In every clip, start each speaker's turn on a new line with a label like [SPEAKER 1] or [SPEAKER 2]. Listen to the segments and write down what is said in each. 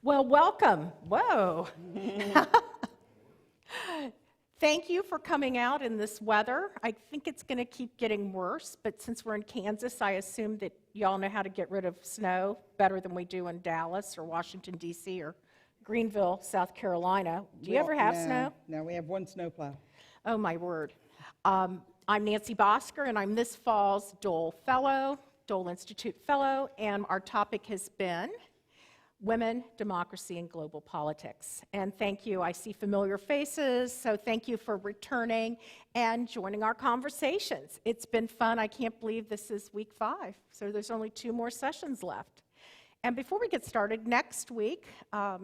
[SPEAKER 1] Well, welcome. Whoa. Thank you for coming out in this weather. I think it's going to keep getting worse, but since we're in Kansas, I assume that y'all know how to get rid of snow better than we do in Dallas or Washington, D.C. or Greenville, South Carolina. Do you ever have snow?
[SPEAKER 2] No, we have one snowplow.
[SPEAKER 1] Oh, my word. I'm Nancy Bocskor, and I'm this fall's Dole Fellow, Dole Institute Fellow, and our topic has been Women, Democracy, and Global Politics. And thank you. I see familiar faces, so thank you for returning and joining our conversations. It's been fun. I can't believe this is week 5, so there's only 2 more sessions left. And before we get started, next week, I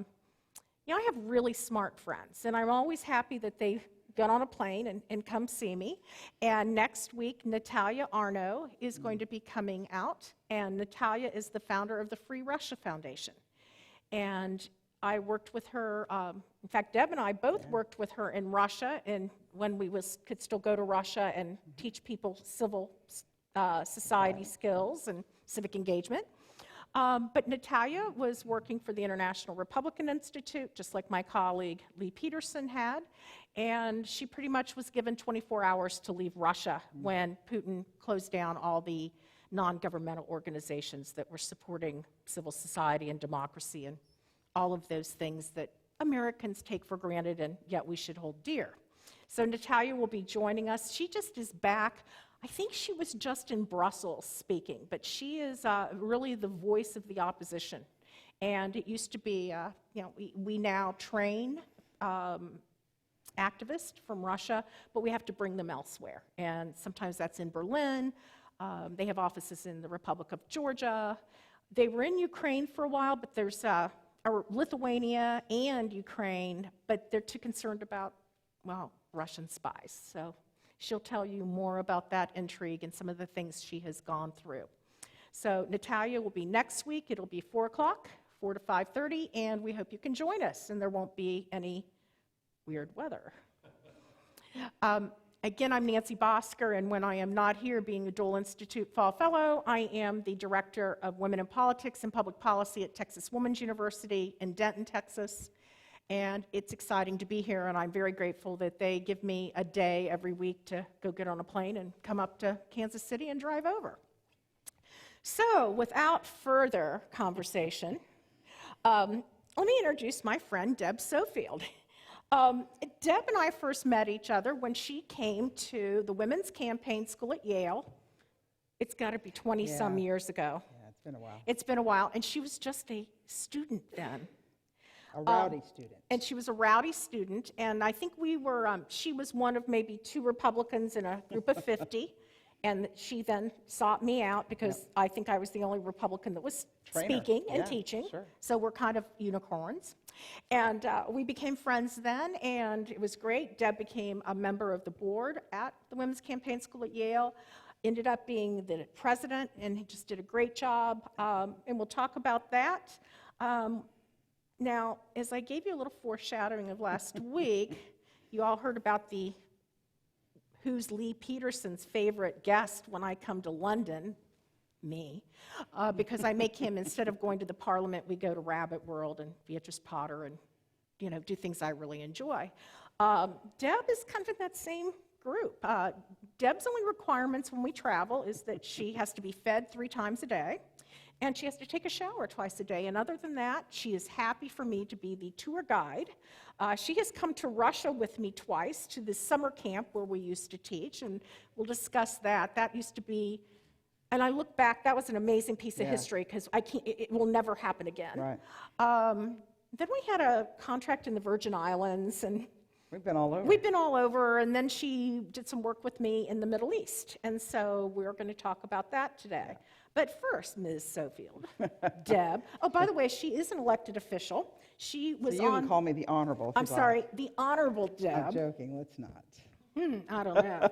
[SPEAKER 1] have really smart friends, and I'm always happy that they get on a plane and come see me. And next week, Natalia Arno is going to be coming out, and Natalia is the founder of the Free Russia Foundation. And I worked with her, in fact, Deb and I both worked with her in Russia, and when we could still go to Russia and teach people civil society skills and civic engagement. But Natalia was working for the International Republican Institute, just like my colleague Lee Peterson had, and she pretty much was given 24 hours to leave Russia when Putin closed down all the non-governmental organizations that were supporting civil society and democracy and all of those things that Americans take for granted and yet we should hold dear. So Natalia will be joining us. She just is back. I think she was just in Brussels speaking, but she is really the voice of the opposition. And it used to be, we now train activists from Russia, but we have to bring them elsewhere. And sometimes that's in Berlin. They have offices in the Republic of Georgia. They were in Ukraine for a while, but there's Lithuania and Ukraine, but they're too concerned about, Russian spies. So she'll tell you more about that intrigue and some of the things she has gone through. So Natalia will be next week. It'll be 4 o'clock, 4 to 5:30, and we hope you can join us, and there won't be any weird weather. Again, I'm Nancy Bocskor, and when I am not here being a Dole Institute Fall Fellow, I am the Director of Women in Politics and Public Policy at Texas Women's University in Denton, Texas. And it's exciting to be here, and I'm very grateful that they give me a day every week to go get on a plane and come up to Kansas City and drive over. So, without further conversation, let me introduce my friend Deb Sofield. Deb and I first met each other when she came to the Women's Campaign School at Yale. It's got to be 20-some years ago.
[SPEAKER 2] Yeah, it's been a while.
[SPEAKER 1] It's been a while, and she was just a student then.
[SPEAKER 2] A rowdy student.
[SPEAKER 1] And she was a rowdy student, and I think she was one of maybe 2 Republicans in a group of 50, and she then sought me out because I think I was the only Republican that was speaking and teaching, so we're kind of unicorns. And we became friends then, and it was great. Deb became a member of the board at the Women's Campaign School at Yale, ended up being the president, and he just did a great job, and we'll talk about that. Now, as I gave you a little foreshadowing of last week, you all heard about who's Lee Peterson's favorite guest when I come to London, me, because I make him, instead of going to the Parliament, we go to Rabbit World and Beatrice Potter and, do things I really enjoy. Deb is kind of in that same group. Deb's only requirements when we travel is that she has to be fed 3 times a day, and she has to take a shower twice a day. And other than that, she is happy for me to be the tour guide. She has come to Russia with me twice to the summer camp where we used to teach, and we'll discuss that. That used to be, and I look back, that was an amazing piece of history because it will never happen again.
[SPEAKER 2] Right.
[SPEAKER 1] Then we had a contract in the Virgin Islands, and
[SPEAKER 2] we've been all over.
[SPEAKER 1] We've been all over, and then she did some work with me in the Middle East, and so we're going to talk about that today. But first, Ms. Sofield, Deb. Oh, by the way, she is an elected official. She was
[SPEAKER 2] so you can call me the Honorable.
[SPEAKER 1] I'm sorry, the Honorable Deb.
[SPEAKER 2] I'm joking. Let's not.
[SPEAKER 1] I don't know.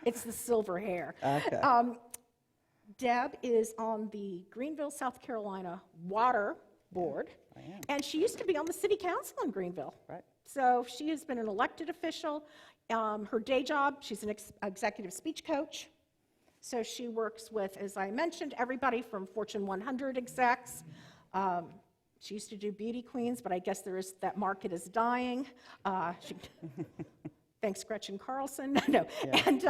[SPEAKER 1] It's the silver hair.
[SPEAKER 2] Okay.
[SPEAKER 1] Deb is on the Greenville, South Carolina Water Board,
[SPEAKER 2] I am.
[SPEAKER 1] And she used to be on the city council in Greenville.
[SPEAKER 2] Right.
[SPEAKER 1] So she has been an elected official. Her day job, she's an executive speech coach. So she works with, as I mentioned, everybody from Fortune 100 execs, She used to do beauty queens, but I guess that market is dying. Thanks, Gretchen Carlson. No,
[SPEAKER 2] Yeah.
[SPEAKER 1] and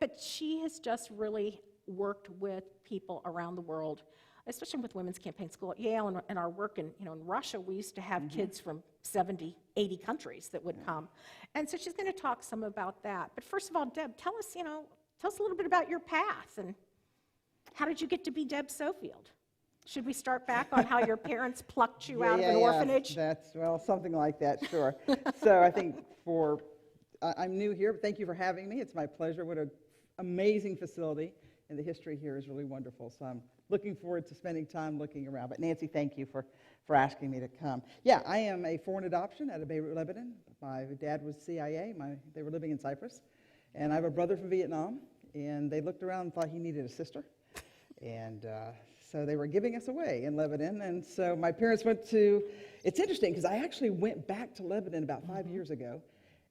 [SPEAKER 1] but she has just really worked with people around the world, especially with Women's Campaign School at Yale and our work in Russia. We used to have kids from 70, 80 countries that would come, and so she's going to talk some about that. But first of all, Deb, tell us a little bit about your path and how did you get to be Deb Sofield? Should we start back on how your parents plucked you out of an orphanage?
[SPEAKER 2] Well, something like that, sure. So I think I'm new here, but thank you for having me. It's my pleasure. What an amazing facility, and the history here is really wonderful. So I'm looking forward to spending time looking around. But Nancy, thank you for asking me to come. Yeah, I am a foreign adoption out of Beirut, Lebanon. My dad was CIA. They were living in Cyprus. And I have a brother from Vietnam, and they looked around and thought he needed a sister. And so they were giving us away in Lebanon, and so my parents went to, it's interesting because I actually went back to Lebanon about 5 years ago,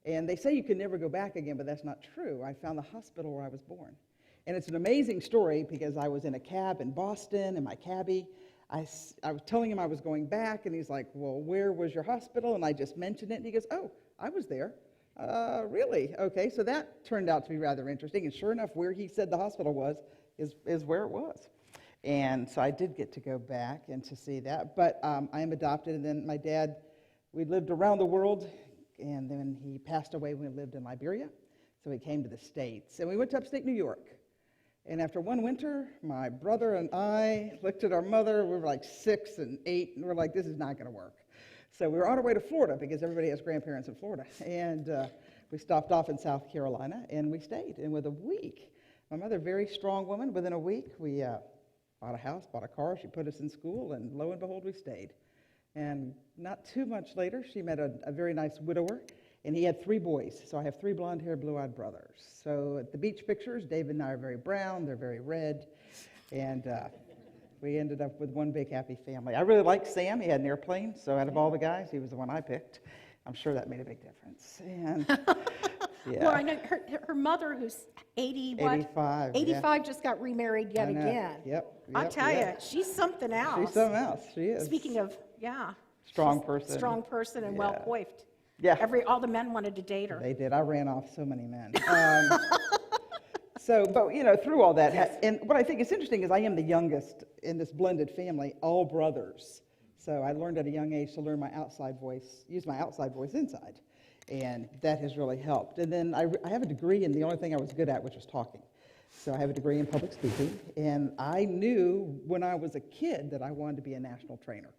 [SPEAKER 2] and they say you can never go back again, but that's not true. I found the hospital where I was born. And it's an amazing story because I was in a cab in Boston, and my cabbie, I was telling him I was going back, and he's like, well, where was your hospital? And I just mentioned it, and he goes, oh, I was there. Really? Okay, so that turned out to be rather interesting, and sure enough, where he said the hospital was is where it was. And so I did get to go back and to see that. But I am adopted, and then my dad, we lived around the world, and then he passed away when we lived in Liberia. So he came to the States, and we went to upstate New York. And after one winter, my brother and I looked at our mother. We were like 6 and 8, and we're like, this is not going to work. So we were on our way to Florida because everybody has grandparents in Florida. And we stopped off in South Carolina, and we stayed. And within a week, my mother, very strong woman, within a week, we bought a house, bought a car, she put us in school, and lo and behold, we stayed. And not too much later, she met a very nice widower, and he had 3 boys. So I have 3 blonde-haired, blue-eyed brothers. So at the beach pictures, David and I are very brown, they're very red, and we ended up with one big happy family. I really liked Sam. He had an airplane, so out of all the guys, he was the one I picked. I'm sure that made a big difference. And yeah.
[SPEAKER 1] Well, I know her mother, who's 80, what?
[SPEAKER 2] 85.
[SPEAKER 1] 85, just got remarried yet again.
[SPEAKER 2] Yep.
[SPEAKER 1] I'll tell you, she's something else.
[SPEAKER 2] She's something else. She is.
[SPEAKER 1] Speaking of,
[SPEAKER 2] Strong person.
[SPEAKER 1] Strong person and well coiffed.
[SPEAKER 2] Yeah.
[SPEAKER 1] All the men wanted to date her.
[SPEAKER 2] They did. I ran off so many men. But through all that, and what I think is interesting is I am the youngest in this blended family, all brothers. So I learned at a young age to learn my outside voice, use my outside voice inside. And that has really helped. And then I have a degree in the only thing I was good at, which was talking. So I have a degree in public speaking. And I knew when I was a kid that I wanted to be a national trainer.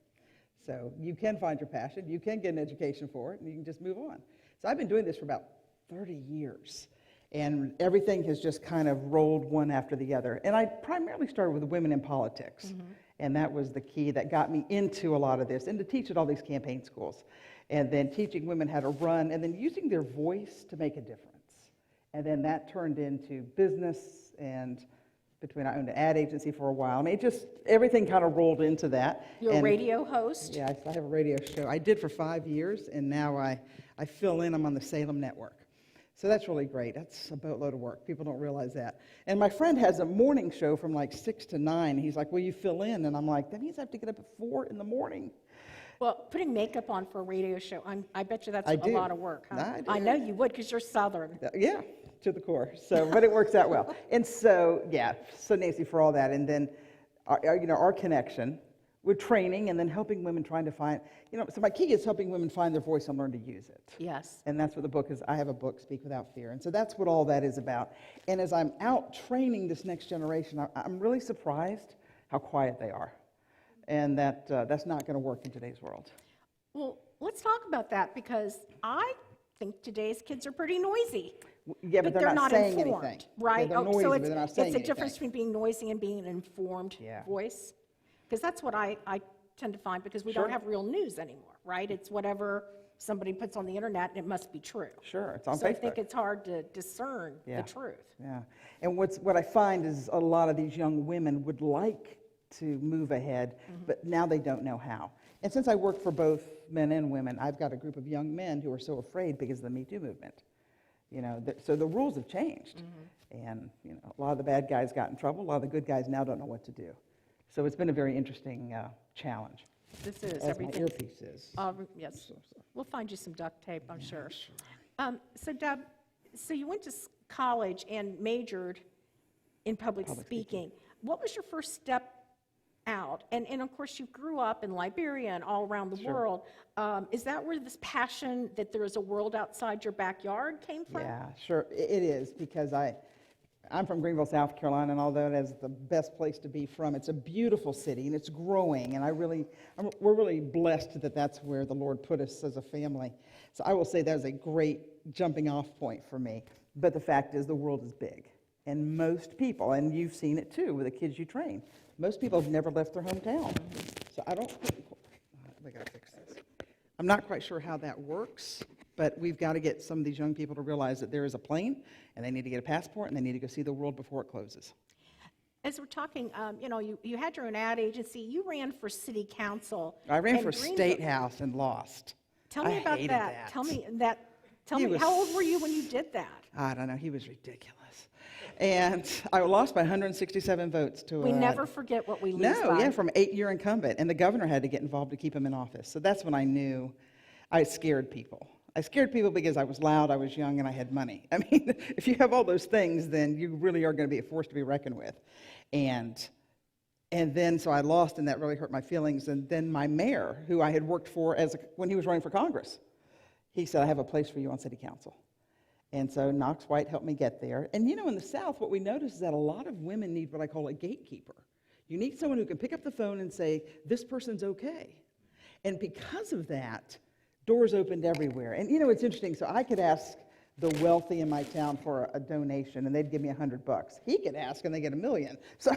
[SPEAKER 2] So you can find your passion, you can get an education for it, and you can just move on. So I've been doing this for about 30 years. And everything has just kind of rolled one after the other. And I primarily started with women in politics. Mm-hmm. And that was the key that got me into a lot of this and to teach at all these campaign schools. And then teaching women how to run and then using their voice to make a difference. And then that turned into business, and I owned an ad agency for a while. I mean, everything kind of rolled into that.
[SPEAKER 1] You're a radio host?
[SPEAKER 2] Yeah, I have a radio show. I did for 5 years, and now I fill in. I'm on the Salem Network. So that's really great. That's a boatload of work. People don't realize that. And my friend has a morning show from like 6 to 9. He's like, will you fill in? And I'm like, that means I have to get up at 4 in the morning.
[SPEAKER 1] Well, putting makeup on for a radio show, I bet you that's a lot of work, huh?
[SPEAKER 2] I
[SPEAKER 1] know you would because you're Southern.
[SPEAKER 2] Yeah, to the core. So, but it works out well. And so, so Nancy, for all that. And then, our connection with training and then helping women trying to find, so my key is helping women find their voice and learn to use it.
[SPEAKER 1] Yes.
[SPEAKER 2] And that's what the book is. I have a book, Speak Without Fear. And so that's what all that is about. And as I'm out training this next generation, I'm really surprised how quiet they are. And that's not going to work in today's world.
[SPEAKER 1] Well, let's talk about that because I think today's kids are pretty noisy.
[SPEAKER 2] Yeah, but they're not saying
[SPEAKER 1] informed,
[SPEAKER 2] anything.
[SPEAKER 1] Right?
[SPEAKER 2] Yeah, they're noisy,
[SPEAKER 1] so
[SPEAKER 2] but they're not saying
[SPEAKER 1] it's a difference
[SPEAKER 2] anything.
[SPEAKER 1] between being noisy and being an informed voice. Because that's what I tend to find because we don't have real news anymore, right? It's whatever somebody puts on the internet and it must be true.
[SPEAKER 2] Sure, it's on Facebook.
[SPEAKER 1] So I think it's hard to discern the truth.
[SPEAKER 2] Yeah, and what I find is a lot of these young women would like to move ahead, but now they don't know how. And since I work for both men and women, I've got a group of young men who are so afraid because of the Me Too movement. So the rules have changed. And, a lot of the bad guys got in trouble. A lot of the good guys now don't know what to do. So it's been a very interesting challenge.
[SPEAKER 1] This is
[SPEAKER 2] as my
[SPEAKER 1] everything.
[SPEAKER 2] earpiece is.
[SPEAKER 1] Yes,
[SPEAKER 2] So,
[SPEAKER 1] we'll find you some duct tape, I'm sure.
[SPEAKER 2] sure.
[SPEAKER 1] So Deb, so you went to college and majored in public speaking. What was your first step out? And of course, you grew up in Liberia and all around the
[SPEAKER 2] Sure.
[SPEAKER 1] world. Is that where this passion that there is a world outside your backyard came from?
[SPEAKER 2] Yeah, sure. It is, because I'm from Greenville, South Carolina, and although it is the best place to be from, it's a beautiful city, and it's growing, and we're really blessed that that's where the Lord put us as a family. So I will say that was a great jumping off point for me. But the fact is, the world is big, and most people, and you've seen it too with the kids you train, most people have never left their hometown. So we gotta fix this. I'm not quite sure how that works, but we've got to get some of these young people to realize that there is a plane, and they need to get a passport, and they need to go see the world before it closes.
[SPEAKER 1] As we're talking, you had your own ad agency. You ran for city council.
[SPEAKER 2] I ran
[SPEAKER 1] in
[SPEAKER 2] for
[SPEAKER 1] Greenville.
[SPEAKER 2] State House and lost.
[SPEAKER 1] Tell me
[SPEAKER 2] I
[SPEAKER 1] about
[SPEAKER 2] hated
[SPEAKER 1] that. Tell
[SPEAKER 2] He
[SPEAKER 1] me,
[SPEAKER 2] was-
[SPEAKER 1] how old were you when you did that?
[SPEAKER 2] I don't know, he was ridiculous. And I lost by 167 votes to
[SPEAKER 1] We never forget what we lose
[SPEAKER 2] No,
[SPEAKER 1] by.
[SPEAKER 2] yeah, from an 8-year incumbent, and the governor had to get involved to keep him in office. So that's when I knew I scared people. I scared people because I was loud, I was young, and I had money. I mean, if you have all those things, then you really are going to be a force to be reckoned with. And then, so I lost, and that really hurt my feelings. And then my mayor, who I had worked for when he was running for Congress, he said, I have a place for you on city council. And so Knox White helped me get there. And in the South, what we notice is that a lot of women need what I call a gatekeeper. You need someone who can pick up the phone and say, this person's okay. And because of that, doors opened everywhere. And it's interesting. So I could ask the wealthy in my town for a donation, and they'd give me $100. He could ask, and they get $1 million. So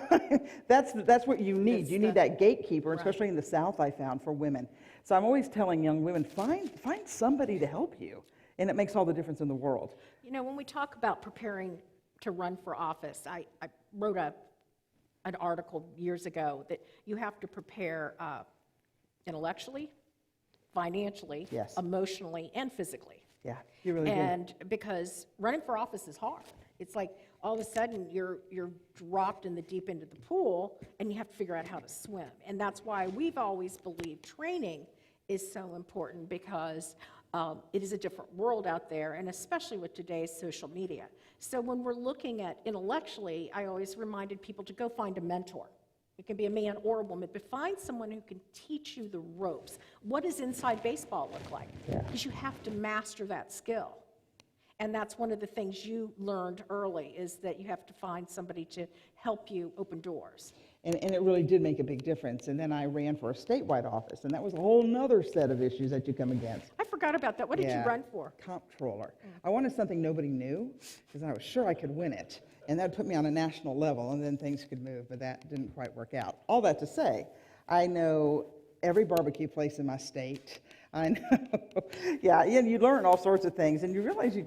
[SPEAKER 2] that's what you need. You need that gatekeeper,
[SPEAKER 1] right.
[SPEAKER 2] especially in the South, I found, for women. So I'm always telling young women, find somebody to help you. And it makes all the difference in the world.
[SPEAKER 1] When we talk about preparing to run for office, I wrote an article years ago that you have to prepare intellectually, financially,
[SPEAKER 2] Yes.
[SPEAKER 1] emotionally, and physically.
[SPEAKER 2] Yeah, you really do.
[SPEAKER 1] And because running for office is hard. It's like all of a sudden you're dropped in the deep end of the pool, and you have to figure out how to swim. And that's why we've always believed training is so important, because it is a different world out there, and especially with today's social media. So when we're looking at intellectually, I always reminded people to go find a mentor. It can be a man or a woman, but find someone who can teach you the ropes. What does inside baseball look like?
[SPEAKER 2] Yeah.
[SPEAKER 1] Because you have to master that skill. And that's one of the things you learned early, is that you have to find somebody to help you open doors.
[SPEAKER 2] And it really did make a big difference. And then I ran for a statewide office, and that was a whole nother set of issues that you come against.
[SPEAKER 1] I forgot about that. What did you run for?
[SPEAKER 2] Comptroller. I wanted something nobody knew, because I was sure I could win it. And that would put me on a national level, and then things could move, but that didn't quite work out. All that to say, I know every barbecue place in my state. I know. Yeah, and you learn all sorts of things, and you realize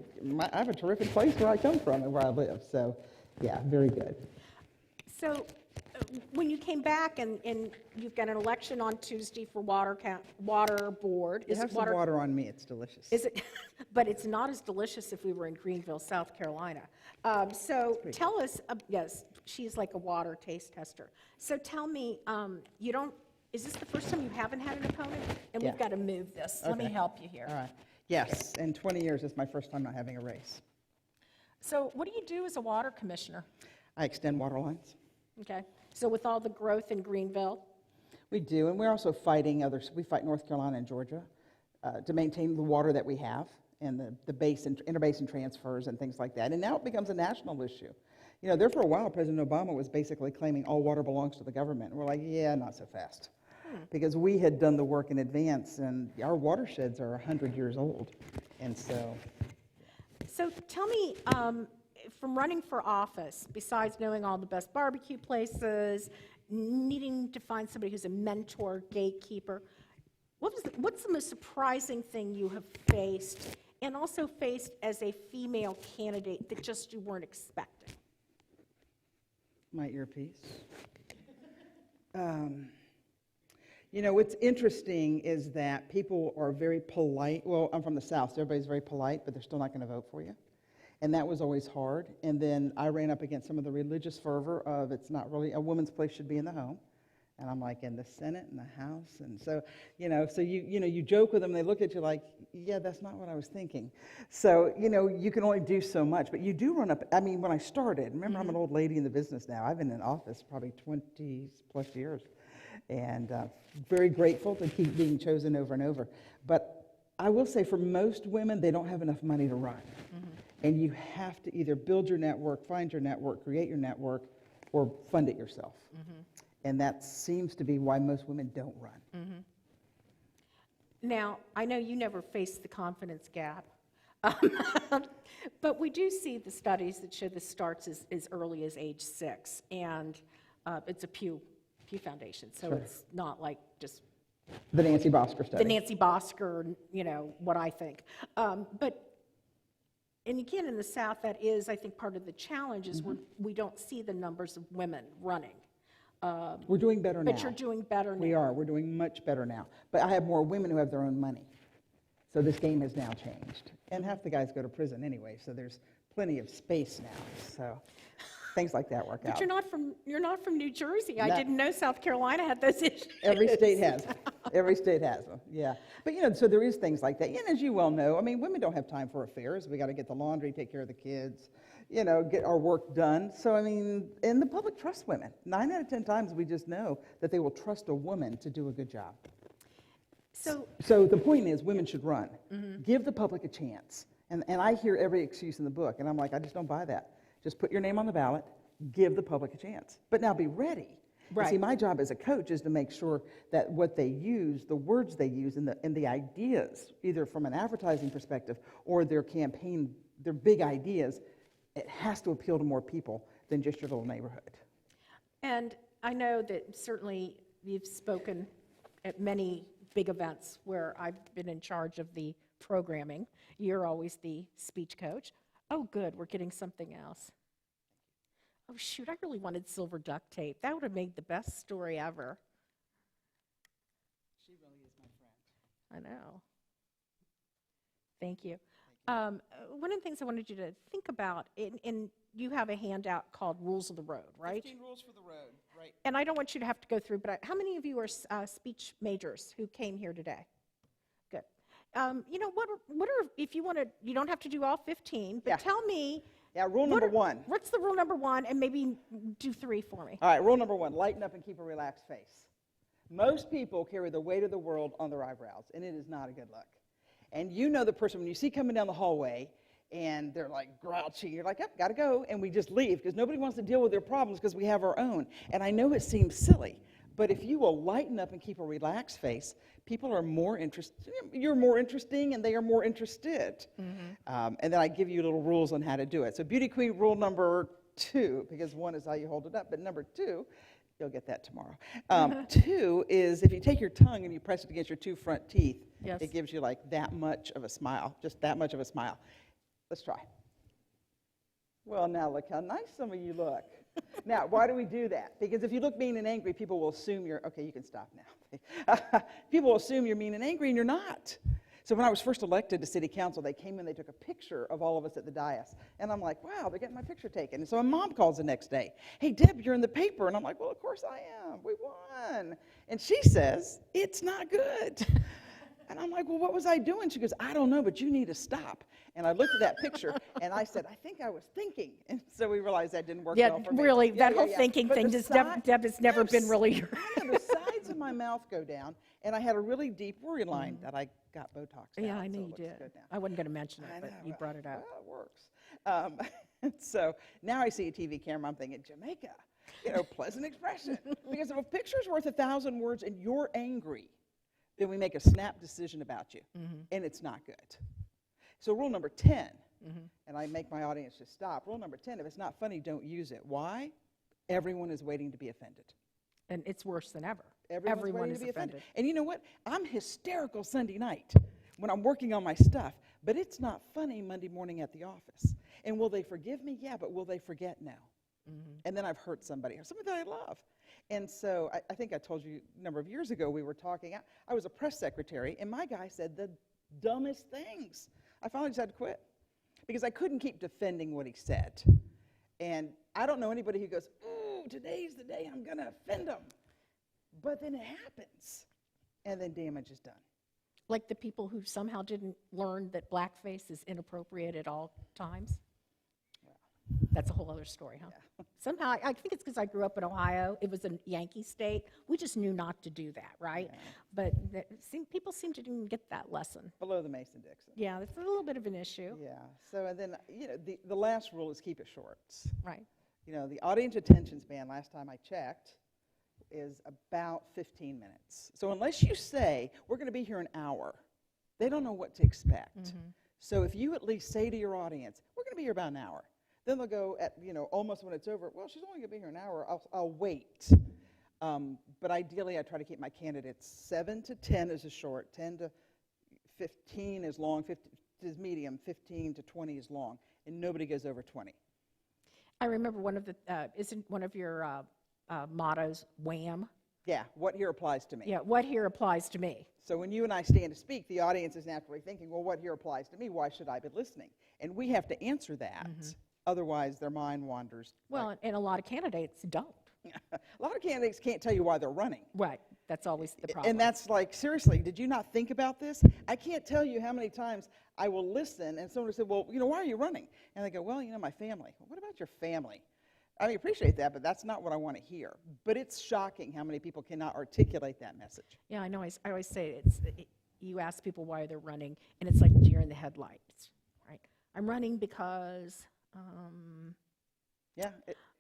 [SPEAKER 2] I have a terrific place where I come from and where I live. So, yeah, very good.
[SPEAKER 1] So when you came back, and you've got an election on Tuesday for water board.
[SPEAKER 2] You have some water on me. It's delicious.
[SPEAKER 1] Is it? But it's not as delicious if we were in Greenville, South Carolina. So tell us, yes, she's like a water taste tester. So tell me, is this the first time you haven't had an opponent? And
[SPEAKER 2] Yeah.
[SPEAKER 1] we've got to move this. Let me
[SPEAKER 2] Okay.
[SPEAKER 1] help you here.
[SPEAKER 2] All right. Yes, in 20 years, it's my first time not having a race.
[SPEAKER 1] So what do you do as a water commissioner?
[SPEAKER 2] I extend water lines.
[SPEAKER 1] Okay. So with all the growth in Greenville,
[SPEAKER 2] We do, and we're also fighting others. We fight North Carolina and Georgia to maintain the water that we have, and the interbasin transfers and things like that. And now it becomes a national issue. There for a while, President Obama was basically claiming all water belongs to the government. And we're like, yeah, not so fast. Because we had done the work in advance, and our watersheds are 100 years old. And so...
[SPEAKER 1] So tell me, from running for office, besides knowing all the best barbecue places, needing to find somebody who's a mentor, gatekeeper, what's the most surprising thing you have faced, and also faced as a female candidate that just you weren't expecting?
[SPEAKER 2] My earpiece. What's interesting is that people are very polite. Well, I'm from the South, so everybody's very polite, but they're still not going to vote for you. And that was always hard. And then I ran up against some of the religious fervor of it's not really, a woman's place should be in the home. And I'm like, in the Senate and the House? And so, you joke with them, they look at you like, yeah, that's not what I was thinking. So, you can only do so much, but you do run up. I mean, when I started, remember, I'm an old lady in the business now. I've been in office probably 20 plus years, and very grateful to keep being chosen over and over. But I will say, for most women, they don't have enough money to run. And you have to either build your network, find your network, create your network, or fund it yourself. And that seems to be why most women don't run.
[SPEAKER 1] Now, I know you never faced the confidence gap, but we do see the studies that show this starts as early as age 6, and it's a Pew Foundation, so it's not like just
[SPEAKER 2] The Nancy Bocskor study.
[SPEAKER 1] the Nancy Bocskor, what I think. And again, in the South, that is, I think, part of the challenge is we don't see the numbers of women running.
[SPEAKER 2] We're doing better now.
[SPEAKER 1] But you're doing better now.
[SPEAKER 2] We are. We're doing much better now. But I have more women who have their own money. So this game has now changed. And half the guys go to prison anyway, so there's plenty of space now. So things like that work out.
[SPEAKER 1] But you're not from New Jersey. I didn't know South Carolina had those issues.
[SPEAKER 2] Every state has. Every state has them, yeah. But, so there is things like that. And as you well know, I mean, women don't have time for affairs. We got to get the laundry, take care of the kids, get our work done. So, I mean, and the public trusts women. 9 out of 10 times we just know that they will trust a woman to do a good job. So the point is, women should run. Give the public a chance. And I hear every excuse in the book, and I'm like, I just don't buy that. Just put your name on the ballot, give the public a chance. But now be ready.
[SPEAKER 1] Right.
[SPEAKER 2] See, my job as a coach is to make sure that what they use, the words they use, and the ideas, either from an advertising perspective or their campaign, their big ideas, it has to appeal to more people than just your little neighborhood.
[SPEAKER 1] And I know that certainly you've spoken at many big events where I've been in charge of the programming. You're always the speech coach. Oh, good, we're getting something else. Oh, shoot, I really wanted silver duct tape. That would have made the best story ever.
[SPEAKER 2] She really is my
[SPEAKER 1] I
[SPEAKER 2] friend.
[SPEAKER 1] know. Thank you. One of the things I wanted you to think about, and you have a handout called Rules of the Road, right?
[SPEAKER 2] 15 rules for the road, right.
[SPEAKER 1] And I don't want you to have to go through, but how many of you are speech majors who came here today? Good. What are, if you want to, you don't have to do all 15, but tell me.
[SPEAKER 2] Yeah, rule number 1.
[SPEAKER 1] What's the rule number 1, and maybe do 3 for me.
[SPEAKER 2] All right, rule number 1, lighten up and keep a relaxed face. Most people carry the weight of the world on their eyebrows, and it is not a good look. And you know the person, when you see coming down the hallway, and they're like grouchy, you're like, yep, gotta go, and we just leave, because nobody wants to deal with their problems because we have our own. And I know it seems silly, but if you will lighten up and keep a relaxed face, people are more interested, you're more interesting, and they are more interested. And then I give you little rules on how to do it. So Beauty Queen rule number 2, because 1 is how you hold it up, but number 2, you'll get that tomorrow. 2 is if you take your tongue and you press it against your 2 front teeth, it gives you like that much of a smile, just that much of a smile. Let's try. Well, now look how nice some of you look. Now, why do we do that? Because if you look mean and angry, people will assume you're, okay, you can stop now. People will assume you're mean and angry, and you're not. So when I was first elected to city council, they came in, they took a picture of all of us at the dais. And I'm like, wow, they're getting my picture taken. And so my mom calls the next day. Hey, Deb, you're in the paper. And I'm like, well, of course I am. We won. And she says, it's not good. And I'm like, well, what was I doing? She goes, I don't know, but you need to stop. And I looked at that picture, and I said, I think I was thinking. And so we realized that didn't work well for me.
[SPEAKER 1] Really, that whole thinking
[SPEAKER 2] but
[SPEAKER 1] thing, Deb has never been really...
[SPEAKER 2] The sides of my mouth go down, and I had a really deep worry line that I got Botox out.
[SPEAKER 1] Yeah, I know
[SPEAKER 2] so
[SPEAKER 1] you did.
[SPEAKER 2] Good now.
[SPEAKER 1] I wasn't going to mention it, but you brought it up.
[SPEAKER 2] Well, it works. So now I see a TV camera, I'm thinking, Jamaica, pleasant expression. Because if a picture's worth 1,000 words and you're angry, then we make a snap decision about you, and it's not good. So rule number 10, and I make my audience just stop. Rule number 10, if it's not funny, don't use it. Why? Everyone is waiting to be offended.
[SPEAKER 1] And it's worse than ever.
[SPEAKER 2] Everyone
[SPEAKER 1] is offended.
[SPEAKER 2] And you know what? I'm hysterical Sunday night when I'm working on my stuff, but it's not funny Monday morning at the office. And will they forgive me? Yeah, but will they forget now? And then I've hurt somebody that I love. And so I think I told you a number of years ago we were talking. I was a press secretary, and my guy said the dumbest things. I finally just had to quit because I couldn't keep defending what he said. And I don't know anybody who goes, ooh, today's the day I'm going to offend them. But then it happens, and then damage is done.
[SPEAKER 1] Like the people who somehow didn't learn that blackface is inappropriate at all times? That's a whole other story, huh?
[SPEAKER 2] Yeah.
[SPEAKER 1] Somehow, I think it's because I grew up in Ohio. It was a Yankee state. We just knew not to do that, right?
[SPEAKER 2] Yeah.
[SPEAKER 1] But people seem to didn't get that lesson.
[SPEAKER 2] Below the Mason-Dixon.
[SPEAKER 1] Yeah, that's a little bit of an issue.
[SPEAKER 2] Yeah. So, and then, the last rule is keep it short.
[SPEAKER 1] Right.
[SPEAKER 2] The audience attention span, last time I checked, is about 15 minutes. So unless you say, we're going to be here an hour, they don't know what to expect.
[SPEAKER 1] Mm-hmm.
[SPEAKER 2] So if you at least say to your audience, we're going to be here about an hour, then they'll go at, almost when it's over, well, she's only going to be here an hour, I'll wait. But ideally, I try to keep my candidates 7 to 10 is a short, 10 to 15 is long, 15 is medium, 15 to 20 is long, and nobody goes over 20.
[SPEAKER 1] I remember isn't one of your mottos, wham?
[SPEAKER 2] Yeah, what here applies to me.
[SPEAKER 1] Yeah, what here applies to me.
[SPEAKER 2] So when you and I stand to speak, the audience is naturally thinking, well, what here applies to me? Why should I be listening? And we have to answer that. Mm-hmm. Otherwise, their mind wanders.
[SPEAKER 1] Well, and a lot of candidates don't.
[SPEAKER 2] A lot of candidates can't tell you why they're running.
[SPEAKER 1] Right. That's always the problem.
[SPEAKER 2] And that's like, seriously, did you not think about this? I can't tell you how many times I will listen and someone will say, well, why are you running? And they go, well, my family. Well, what about your family? I appreciate that, but that's not what I want to hear. But it's shocking how many people cannot articulate that message.
[SPEAKER 1] Yeah, I know. I always say you ask people why they're running, and it's like deer in the headlights, right? I'm running because,
[SPEAKER 2] yeah.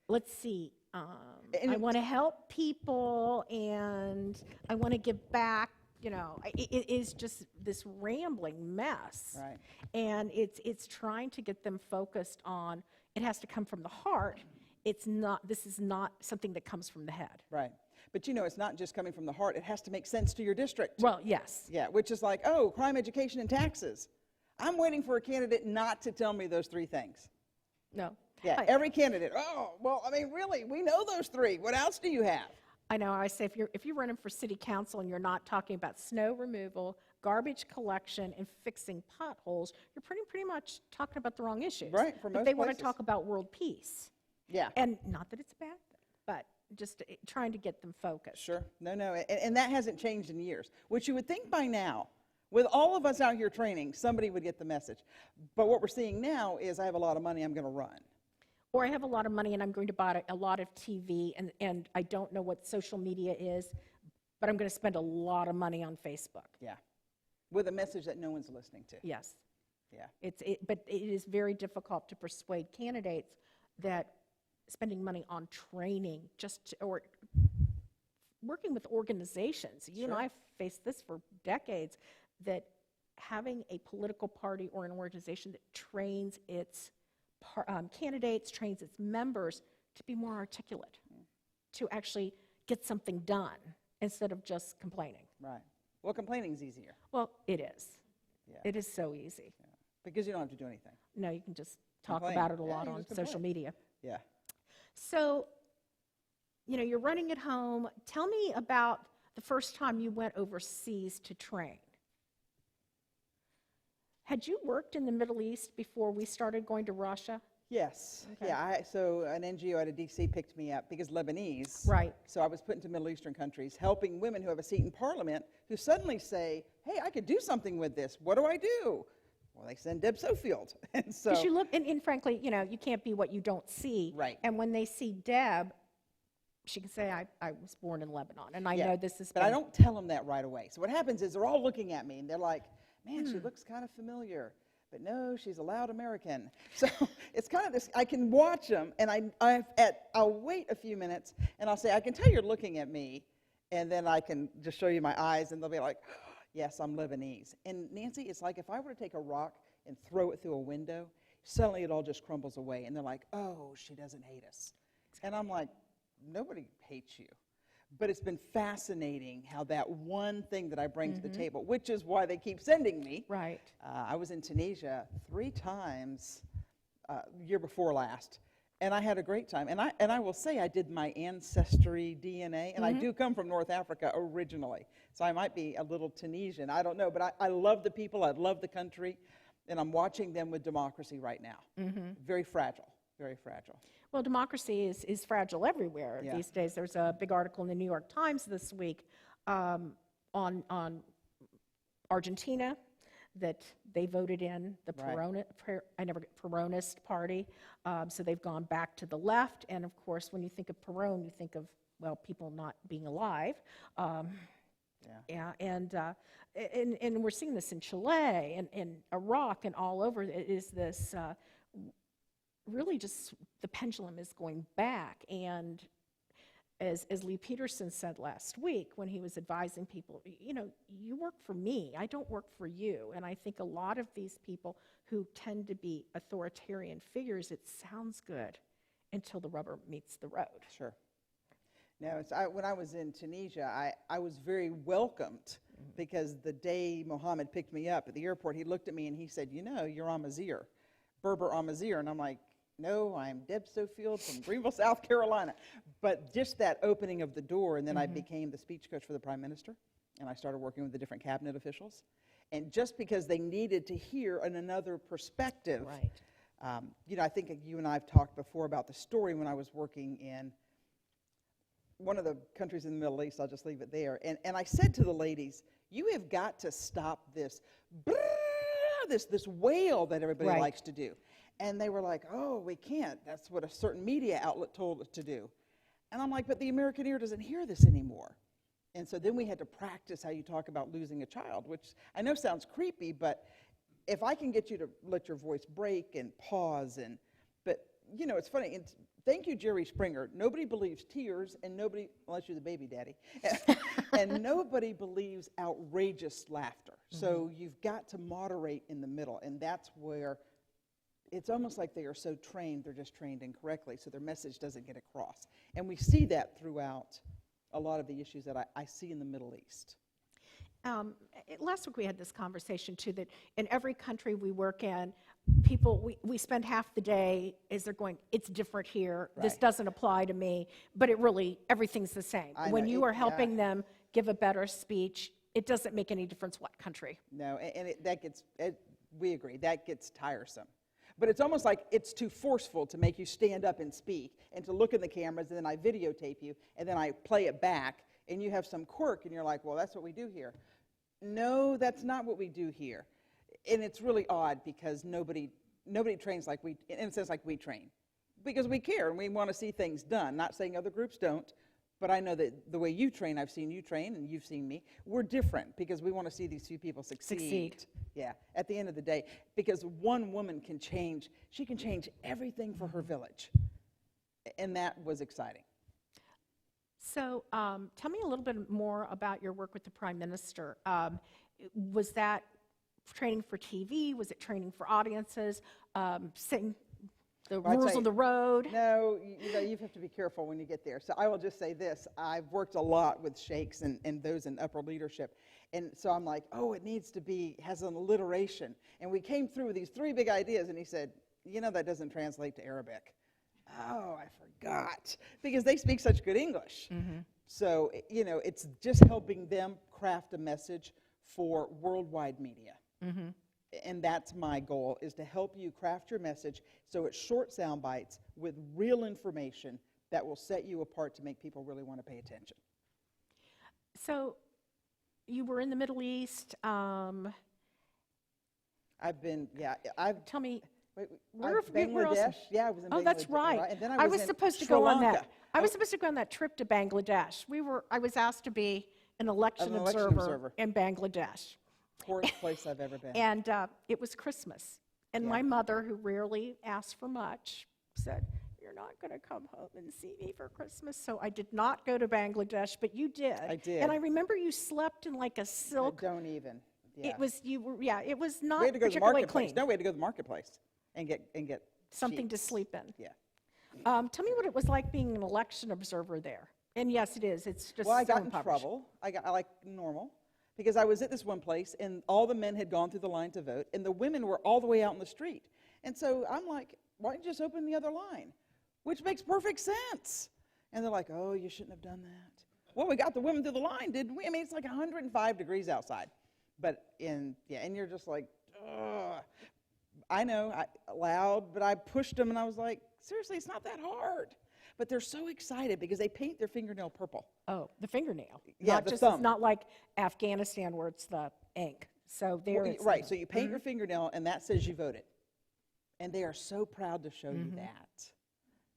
[SPEAKER 1] Let's see. I want to help people, and I want to give back. It is just this rambling mess.
[SPEAKER 2] Right.
[SPEAKER 1] And it's trying to get them focused on. It has to come from the heart. This is not something that comes from the head.
[SPEAKER 2] Right. But it's not just coming from the heart. It has to make sense to your district.
[SPEAKER 1] Well, yes.
[SPEAKER 2] Yeah, which is like, crime, education, and taxes. I'm waiting for a candidate not to tell me those 3 things.
[SPEAKER 1] No.
[SPEAKER 2] Yeah, every candidate, really, we know those 3. What else do you have?
[SPEAKER 1] I know. I say if you're running for city council and you're not talking about snow removal, garbage collection, and fixing potholes, you're pretty much talking about the wrong issues.
[SPEAKER 2] Right, for most
[SPEAKER 1] But they want
[SPEAKER 2] places.
[SPEAKER 1] to talk about world peace.
[SPEAKER 2] Yeah.
[SPEAKER 1] And not that it's a bad thing, but just trying to get them focused.
[SPEAKER 2] Sure. No. And that hasn't changed in years, which you would think by now, with all of us out here training, somebody would get the message. But what we're seeing now is I have a lot of money, I'm going to run.
[SPEAKER 1] Or I have a lot of money and I'm going to buy a lot of TV, and I don't know what social media is, but I'm going to spend a lot of money on Facebook.
[SPEAKER 2] Yeah. With a message that no one's listening to.
[SPEAKER 1] Yes.
[SPEAKER 2] Yeah.
[SPEAKER 1] But it is very difficult to persuade candidates that spending money on training or working with organizations. You and I have faced this for decades, that having a political party or an organization that trains its candidates, trains its members to be more articulate, to actually get something done instead of just complaining.
[SPEAKER 2] Right. Well, complaining is easier.
[SPEAKER 1] Well, it is.
[SPEAKER 2] Yeah.
[SPEAKER 1] It is so easy.
[SPEAKER 2] Yeah. Because you don't have to do anything.
[SPEAKER 1] No, you can just talk
[SPEAKER 2] Complain.
[SPEAKER 1] about it a
[SPEAKER 2] Yeah,
[SPEAKER 1] lot
[SPEAKER 2] you
[SPEAKER 1] on
[SPEAKER 2] just
[SPEAKER 1] social
[SPEAKER 2] complain.
[SPEAKER 1] media.
[SPEAKER 2] Yeah.
[SPEAKER 1] So, you're running at home. Tell me about the first time you went overseas to train. Had you worked in the Middle East before we started going to Russia?
[SPEAKER 2] Yes.
[SPEAKER 1] Okay.
[SPEAKER 2] Yeah. So an NGO out of D.C. picked me up because Lebanese.
[SPEAKER 1] Right.
[SPEAKER 2] So I was put into Middle Eastern countries, helping women who have a seat in Parliament who suddenly say, hey, I could do something with this. What do I do? Well, they send Deb Sofield. And so.
[SPEAKER 1] Because you look, and frankly, you can't be what you don't see.
[SPEAKER 2] Right.
[SPEAKER 1] And when they see Deb, she can say, I was born in Lebanon, and I know this is.
[SPEAKER 2] But I don't tell them that right away. So what happens is they're all looking at me, and they're like, man, she looks kind of familiar. But no, she's a loud American. So it's kind of this, I can watch them, and I'll wait a few minutes, and I'll say, I can tell you're looking at me, and then I can just show you my eyes, and they'll be like, yes, I'm Lebanese. And Nancy, it's like if I were to take a rock and throw it through a window, suddenly it all just crumbles away, and they're like, oh, she doesn't hate us. And I'm like, nobody hates you. But it's been fascinating how that one thing that I bring to the table, which is why they keep sending me.
[SPEAKER 1] Right.
[SPEAKER 2] I was in Tunisia 3 times year before last, and I had a great time. And I will say I did my ancestry DNA, and I do come from North Africa originally. So I might be a little Tunisian, I don't know. But I love the people, I love the country, and I'm watching them with democracy right now. Very fragile. very fragile.
[SPEAKER 1] Well, democracy is fragile everywhere
[SPEAKER 2] Yeah.
[SPEAKER 1] these days. There's a big article in the New York Times this week on Argentina that they voted in the
[SPEAKER 2] Right.
[SPEAKER 1] Peronist party. So they've gone back to the left. And of course, when you think of Peron, you think of, well, people not being alive.
[SPEAKER 2] Yeah.
[SPEAKER 1] And we're seeing this in Chile and Iraq and all over. It is this really just the pendulum is going back. And as Lee Peterson said last week when he was advising people, you know, you work for me, I don't work for you. And I think a lot of these people who tend to be authoritarian figures, it sounds good until the rubber meets the road.
[SPEAKER 2] Sure. No, when I was in Tunisia, I was very welcomed because the day Mohammed picked me up at the airport, he looked at me and he said, you know, you're Amazir, Berber Amazir. And I'm like, no, I'm Deb Sofield from Greenville, South Carolina. But just that opening of the door, and then I became the speech coach for the prime minister, and I started working with the different cabinet officials. And just because they needed to hear another perspective,
[SPEAKER 1] Right.
[SPEAKER 2] you know, I think you and I have talked before about the story when I was working in one of the countries in the Middle East. I'll just leave it there. And I said to the ladies, you have got to stop this wail that everybody
[SPEAKER 1] Right.
[SPEAKER 2] likes to do. And they were like, oh, we can't. That's what a certain media outlet told us to do. And I'm like, but the American ear doesn't hear this anymore. And so then we had to practice how you talk about losing a child, which I know sounds creepy, but if I can get you to let your voice break and pause but, you know, it's funny. And thank you, Jerry Springer. Nobody believes tears, and nobody, unless you're the baby daddy, and nobody believes outrageous laughter. So you've got to moderate in the middle, and that's where it's almost like they are so trained, they're just trained incorrectly, so their message doesn't get across. And we see that throughout a lot of the issues that I see in the Middle East.
[SPEAKER 1] Last week we had this conversation too, that in every country we work in, people, we spend half the day as they're going, it's different here, this
[SPEAKER 2] Right.
[SPEAKER 1] doesn't apply to me, but it really, everything's the same.
[SPEAKER 2] I
[SPEAKER 1] When
[SPEAKER 2] know,
[SPEAKER 1] you are helping them give a better speech, it doesn't make any difference what country.
[SPEAKER 2] No, and we agree, that gets tiresome. But it's almost like it's too forceful to make you stand up and speak and to look in the cameras, and then I videotape you, and then I play it back, and you have some quirk, and you're like, well, that's what we do here. No, that's not what we do here. And it's really odd because nobody trains like we, in a sense, like we train. Because we care, and we want to see things done. Not saying other groups don't, but I know that the way you train, I've seen you train, and you've seen me, we're different because we want to see these few people succeed. Yeah, at the end of the day, because one woman can change everything for her village. And that was exciting.
[SPEAKER 1] So tell me a little bit more about your work with the Prime Minister. Was that training for TV? Was it training for audiences? Setting the rules on the road?
[SPEAKER 2] No, you have to be careful when you get there. So I will just say this. I've worked a lot with sheikhs and those in upper leadership. And so I'm like, oh, it needs to has an alliteration. And we came through with these 3 big ideas, and he said, you know, that doesn't translate to Arabic. Oh, I forgot. Because they speak such good English. So, you know, it's just helping them craft a message for worldwide media. And that's my goal, is to help you craft your message so it's short sound bites with real information that will set you apart to make people really want to pay attention.
[SPEAKER 1] So you were in the Middle East.
[SPEAKER 2] Tell me.
[SPEAKER 1] Where else?
[SPEAKER 2] Bangladesh. Yeah, I was in Bangladesh.
[SPEAKER 1] Oh, that's right.
[SPEAKER 2] And then
[SPEAKER 1] I was
[SPEAKER 2] in
[SPEAKER 1] supposed to
[SPEAKER 2] Sri
[SPEAKER 1] go on
[SPEAKER 2] Lanka.
[SPEAKER 1] that. I was supposed to go on that trip to Bangladesh. I was asked to be an election observer in Bangladesh.
[SPEAKER 2] Poorest place I've ever been.
[SPEAKER 1] And it was Christmas. And my mother, who rarely asks for much, said, you're not going to come home and see me for Christmas. So I did not go to Bangladesh, but you did.
[SPEAKER 2] I did.
[SPEAKER 1] And I remember you slept in like a silk.
[SPEAKER 2] Don't even. Yeah.
[SPEAKER 1] It was not
[SPEAKER 2] we had to go to the
[SPEAKER 1] particularly
[SPEAKER 2] marketplace.
[SPEAKER 1] clean.
[SPEAKER 2] No, we had to go to the marketplace and get
[SPEAKER 1] Something to
[SPEAKER 2] sheets.
[SPEAKER 1] sleep in.
[SPEAKER 2] Yeah.
[SPEAKER 1] Tell me what it was like being an election observer there. And yes, it is. It's just
[SPEAKER 2] Well, I
[SPEAKER 1] so
[SPEAKER 2] got in
[SPEAKER 1] impoverished.
[SPEAKER 2] trouble. I like normal. Because I was at this one place, and all the men had gone through the line to vote, and the women were all the way out in the street. And so I'm like, why don't you just open the other line? Which makes perfect sense. And they're like, oh, you shouldn't have done that. Well, we got the women through the line, didn't we? I mean, it's like 105 degrees outside. But and you're just like, ugh. I know, loud, but I pushed them, and I was like, seriously, it's not that hard. But they're so excited because they paint their fingernail purple.
[SPEAKER 1] Oh, the fingernail.
[SPEAKER 2] Yeah,
[SPEAKER 1] Not
[SPEAKER 2] the
[SPEAKER 1] just,
[SPEAKER 2] thumb.
[SPEAKER 1] It's not like Afghanistan where it's the ink. So there it's
[SPEAKER 2] Right, so you paint your fingernail, and that says you voted. And they are so proud to show you that.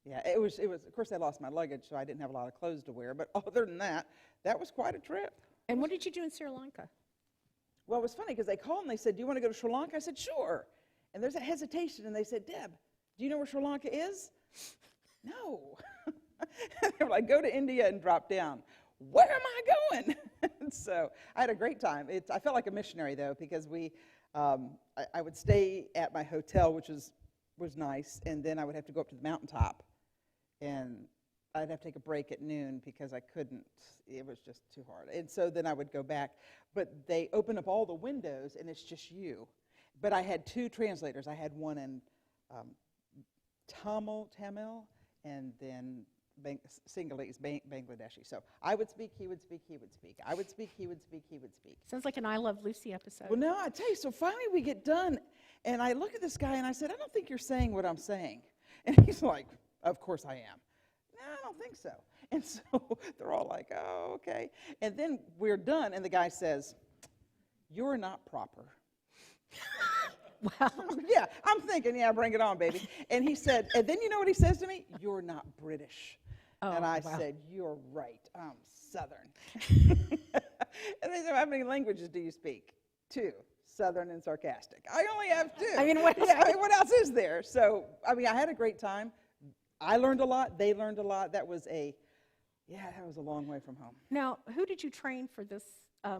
[SPEAKER 2] Yeah, it was, of course, I lost my luggage, so I didn't have a lot of clothes to wear. But other than that, that was quite a trip.
[SPEAKER 1] And what did you do in Sri Lanka?
[SPEAKER 2] Well, it was funny because they called and they said, do you want to go to Sri Lanka? I said, sure. And there's a hesitation, and they said, Deb, do you know where Sri Lanka is? No. They were like, go to India and drop down. Where am I going? So I had a great time. I felt like a missionary, though, because I would stay at my hotel, which was nice, and then I would have to go up to the mountaintop, and I'd have to take a break at noon because I couldn't. It was just too hard. And so then I would go back. But they open up all the windows, and it's just you. But I had two translators. I had one in Tamil, and then Sinhalese, Bangladeshi. So I would speak, he would speak, he would speak. I would speak, he would speak, he would speak.
[SPEAKER 1] Sounds like an I Love Lucy episode.
[SPEAKER 2] Well, no, I tell you, so finally we get done, and I look at this guy, and I said, I don't think you're saying what I'm saying. And he's like, of course I am. No, I don't think so. And so they're all like, oh, okay. And then we're done, and the guy says, you're not proper.
[SPEAKER 1] Wow.
[SPEAKER 2] Yeah, I'm thinking, yeah, bring it on, baby. And he said, and then you know what he says to me? You're not British.
[SPEAKER 1] Oh,
[SPEAKER 2] and I
[SPEAKER 1] wow.
[SPEAKER 2] said, you're right, I'm Southern. And they said, how many languages do you speak? 2, Southern and sarcastic. I only have 2.
[SPEAKER 1] I mean, what
[SPEAKER 2] else is there? So, I mean, I had a great time. I learned a lot. They learned a lot. That was a long way from home.
[SPEAKER 1] Now, who did you train for this?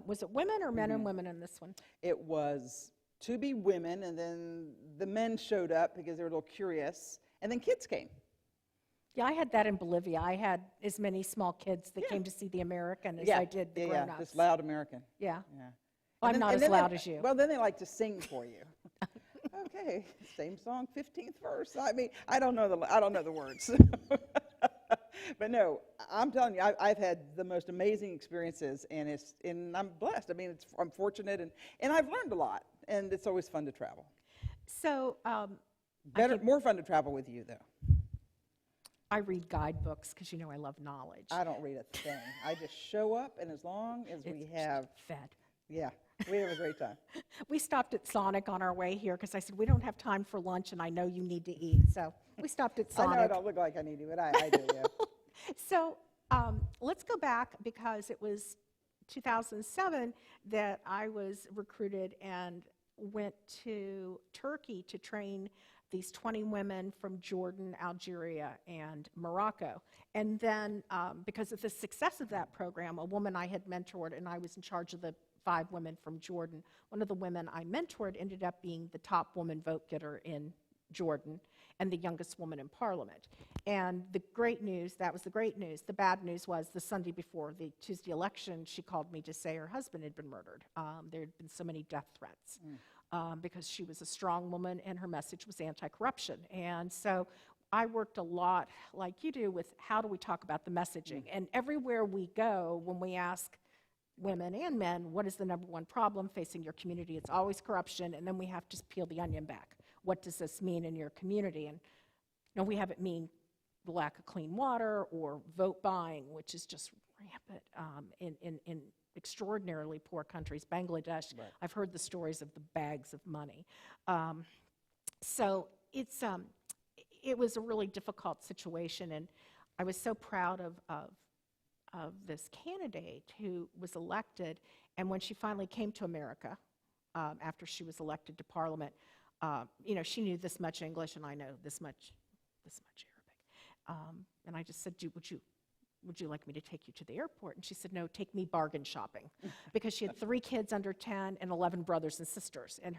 [SPEAKER 1] Was it women or men and women in this one?
[SPEAKER 2] It was to be women, and then the men showed up because they were a little curious, and then kids came.
[SPEAKER 1] Yeah, I had that in Bolivia. I had as many small kids that came to see the American as I did the grown-ups.
[SPEAKER 2] This loud American.
[SPEAKER 1] Yeah.
[SPEAKER 2] Yeah.
[SPEAKER 1] I'm not as loud as you.
[SPEAKER 2] Well, then they like to sing for you. Okay, same song, 15th verse. I mean, I don't know the words. But no, I'm telling you, I've had the most amazing experiences, and I'm blessed. I mean, I'm fortunate, and I've learned a lot, and it's always fun to travel.
[SPEAKER 1] So,
[SPEAKER 2] More fun to travel with you, though.
[SPEAKER 1] I read guidebooks because you know I love knowledge.
[SPEAKER 2] I don't read a thing. I just show up, and as long as we have
[SPEAKER 1] fed.
[SPEAKER 2] Yeah, we have a great time.
[SPEAKER 1] We stopped at Sonic on our way here because I said, we don't have time for lunch, and I know you need to eat. So we stopped at Sonic.
[SPEAKER 2] I know I don't look like I need to, but I do, yeah.
[SPEAKER 1] So let's go back because it was 2007 that I was recruited and went to Turkey to train these 20 women from Jordan, Algeria, and Morocco. And then because of the success of that program, a woman I had mentored, and I was in charge of the 5 women from Jordan, one of the women I mentored ended up being the top woman vote getter in Jordan and the youngest woman in parliament. And the great news, that was the great news. The bad news was the Sunday before the Tuesday election, she called me to say her husband had been murdered. There had been so many death threats because she was a strong woman and her message was anti-corruption. And so I worked a lot, like you do, with how do we talk about the messaging. And everywhere we go, when we ask women and men, what is the number one problem facing your community? It's always corruption, and then we have to peel the onion back. What does this mean in your community? And we have it mean the lack of clean water or vote buying, which is just rampant in extraordinarily poor countries. Bangladesh, right. I've heard the stories of the bags of money. So it was a really difficult situation, and I was so proud of this candidate who was elected, and when she finally came to America after she was elected to Parliament, she knew this much English, and I know this much Arabic. And I just said, would you like me to take you to the airport? And she said, no, take me bargain shopping. Because she had 3 kids under 10 and 11 brothers and sisters. And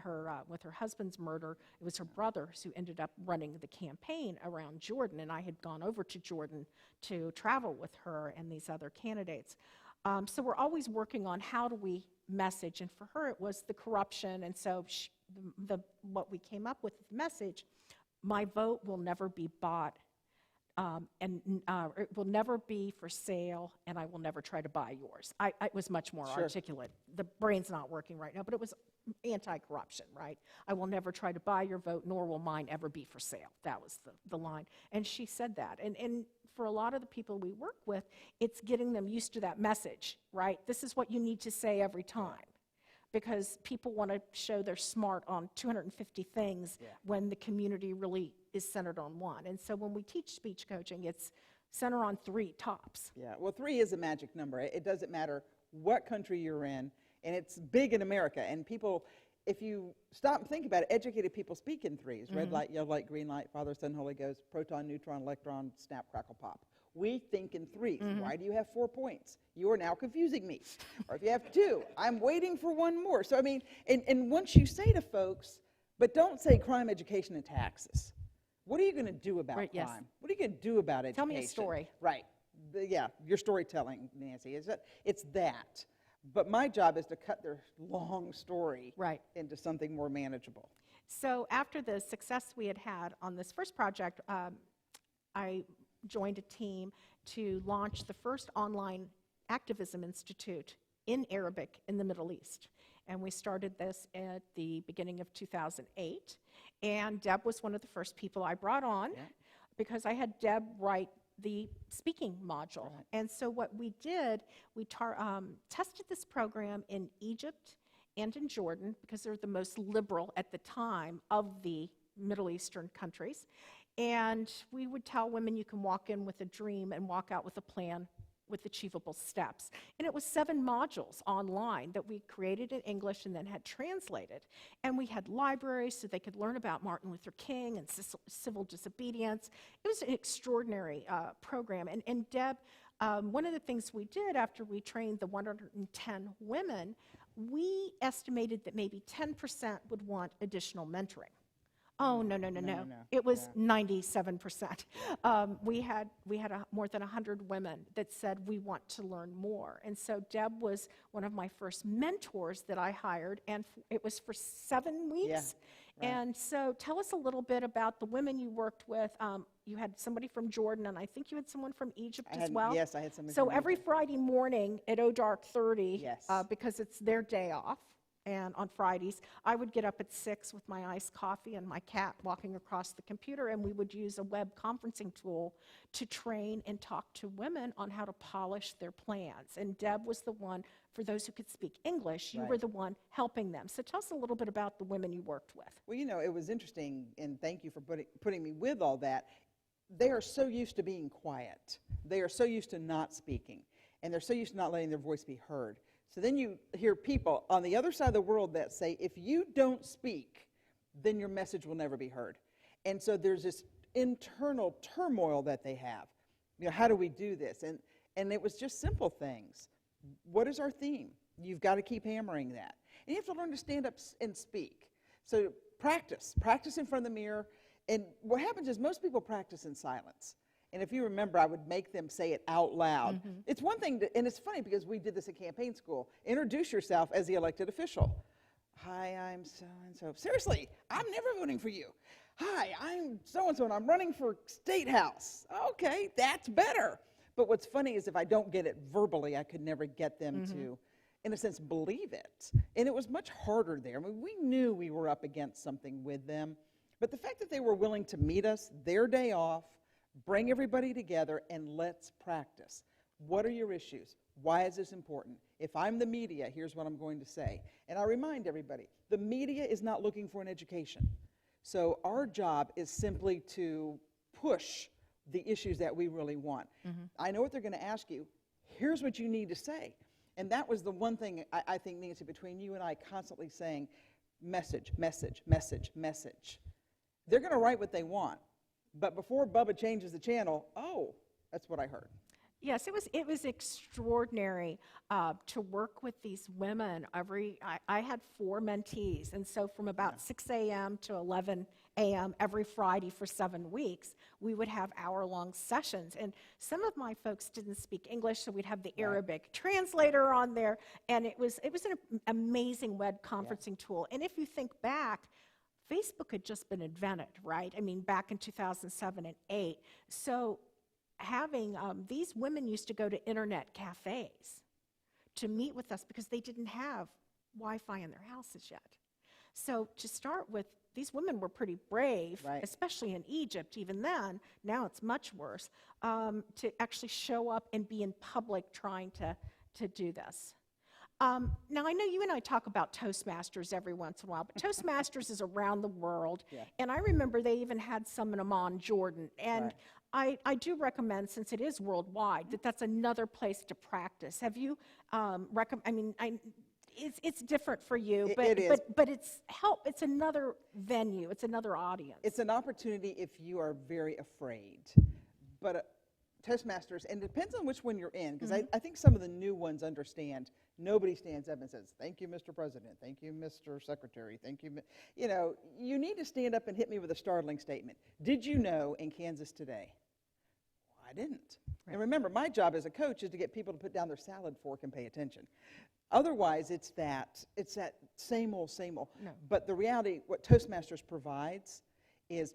[SPEAKER 1] with her husband's murder, it was her brothers who ended up running the campaign around Jordan. And I had gone over to Jordan to travel with her and these other candidates. So we're always working on how do we message. And for her, it was the corruption. And so what we came up with the message, my vote will never be bought. And it will never be for sale, and I will never try to buy yours. It was much more articulate. The brain's not working right now, but it was anti-corruption, right? I will never try to buy your vote, nor will mine ever be for sale. That was the line. And she said that. And for a lot of the people we work with, it's getting them used to that message, right? This is what you need to say every time. Because people want to show they're smart on 250 things when the community really is centered on one. And so when we teach speech coaching, it's center on 3 tops.
[SPEAKER 2] Yeah, well, 3 is a magic number. It doesn't matter what country you're in, and it's big in America. And people, if you stop and think about it, educated people speak in 3s. Red light, yellow light, green light, Father, Son, Holy Ghost, proton, neutron, electron, snap, crackle, pop. We think in 3s. Why do you have 4 points? You are now confusing me. Or if you have 2, I'm waiting for 1 more. So, I mean, and once you say to folks, but don't say crime, education, and taxes. What are you going to do about crime?
[SPEAKER 1] Yes.
[SPEAKER 2] What are you going to do about education?
[SPEAKER 1] Tell me a story.
[SPEAKER 2] Right. Yeah, your storytelling, Nancy. It's that. But my job is to cut their long story into something more manageable.
[SPEAKER 1] So after the success we had on this first project, I joined a team to launch the first online activism institute in Arabic in the Middle East. And we started this at the beginning of 2008. And Deb was one of the first people I brought on because I had Deb write the speaking module. And so what we did, we tested this program in Egypt and in Jordan because they're the most liberal at the time of the Middle Eastern countries. And we would tell women you can walk in with a dream and walk out with a plan with achievable steps. And it was 7 modules online that we created in English and then had translated. And we had libraries so they could learn about Martin Luther King and civil disobedience. It was an extraordinary program. And Deb, one of the things we did after we trained the 110 women, we estimated that maybe 10% would want additional mentoring. Oh, no. It was 97%. We had more than 100 women that said, we want to learn more. And so Deb was one of my first mentors that I hired, and it was for 7 weeks. And so tell us a little bit about the women you worked with. You had somebody from Jordan, and I think you had someone from Egypt as well.
[SPEAKER 2] Yes, I had somebody
[SPEAKER 1] So
[SPEAKER 2] from
[SPEAKER 1] every
[SPEAKER 2] Egypt.
[SPEAKER 1] Friday morning at dark 30, because it's their day off, and on Fridays, I would get up at 6 with my iced coffee and my cat walking across the computer, and we would use a web conferencing tool to train and talk to women on how to polish their plans. And Deb was the one, for those who could speak English, you were the one helping them. So tell us a little bit about the women you worked with.
[SPEAKER 2] Well, you know, it was interesting, and thank you for putting me with all that. They are so used to being quiet. They are so used to not speaking, and they're so used to not letting their voice be heard. So then you hear people on the other side of the world that say, if you don't speak, then your message will never be heard. And so there's this internal turmoil that they have. You know, how do we do this? And it was just simple things. What is our theme? You've got to keep hammering that. And you have to learn to stand up and speak. So practice in front of the mirror. And what happens is most people practice in silence. And if you remember, I would make them say it out loud. It's one thing, and it's funny because we did this at campaign school. Introduce yourself as the elected official. Hi, I'm so-and-so. Seriously, I'm never voting for you. Hi, I'm so-and-so, and I'm running for State House. Okay, that's better. But what's funny is if I don't get it verbally, I could never get them to, in a sense, believe it. And it was much harder there. I mean, we knew we were up against something with them. But the fact that they were willing to meet us their day off, bring everybody together, and let's practice. What are your issues? Why is this important? If I'm the media, here's what I'm going to say. And I remind everybody, the media is not looking for an education. So our job is simply to push the issues that we really want. I know what they're going to ask you. Here's what you need to say. And that was the one thing I think, Nancy, between you and I constantly saying, message, message, message, message. They're going to write what they want. But before Bubba changes the channel, oh, that's what I heard.
[SPEAKER 1] Yes, it was extraordinary to work with these women. I had 4 mentees, and so from about 6 a.m. to 11 a.m. every Friday for 7 weeks, we would have hour-long sessions. And some of my folks didn't speak English, so we'd have the Arabic translator on there, and it was an amazing web conferencing tool. And if you think back, Facebook had just been invented, right? I mean, back in 2007 and 8. So having these women used to go to internet cafes to meet with us because they didn't have Wi-Fi in their houses yet. So to start with, these women were pretty brave,
[SPEAKER 2] Right.
[SPEAKER 1] especially in Egypt even then. Now it's much worse, to actually show up and be in public trying to do this. Now, I know you and I talk about Toastmasters every once in a while, but Toastmasters is around the world.
[SPEAKER 2] Yeah.
[SPEAKER 1] And I remember they even had some in Amman, Jordan. And I do recommend, since it is worldwide, that that's another place to practice. Have you it's different for you,
[SPEAKER 2] It is.
[SPEAKER 1] but it's another venue, it's another audience.
[SPEAKER 2] It's an opportunity if you are very afraid. But Toastmasters, and it depends on which one you're in, because I think some of the new ones understand nobody stands up and says, thank you, Mr. President, thank you, Mr. Secretary, thank you. You know, you need to stand up and hit me with a startling statement. Did you know in Kansas today? Well, I didn't.
[SPEAKER 1] Right.
[SPEAKER 2] And remember, my job as a coach is to get people to put down their salad fork and pay attention. Otherwise, it's that same old, same old.
[SPEAKER 1] No.
[SPEAKER 2] But the reality, what Toastmasters provides is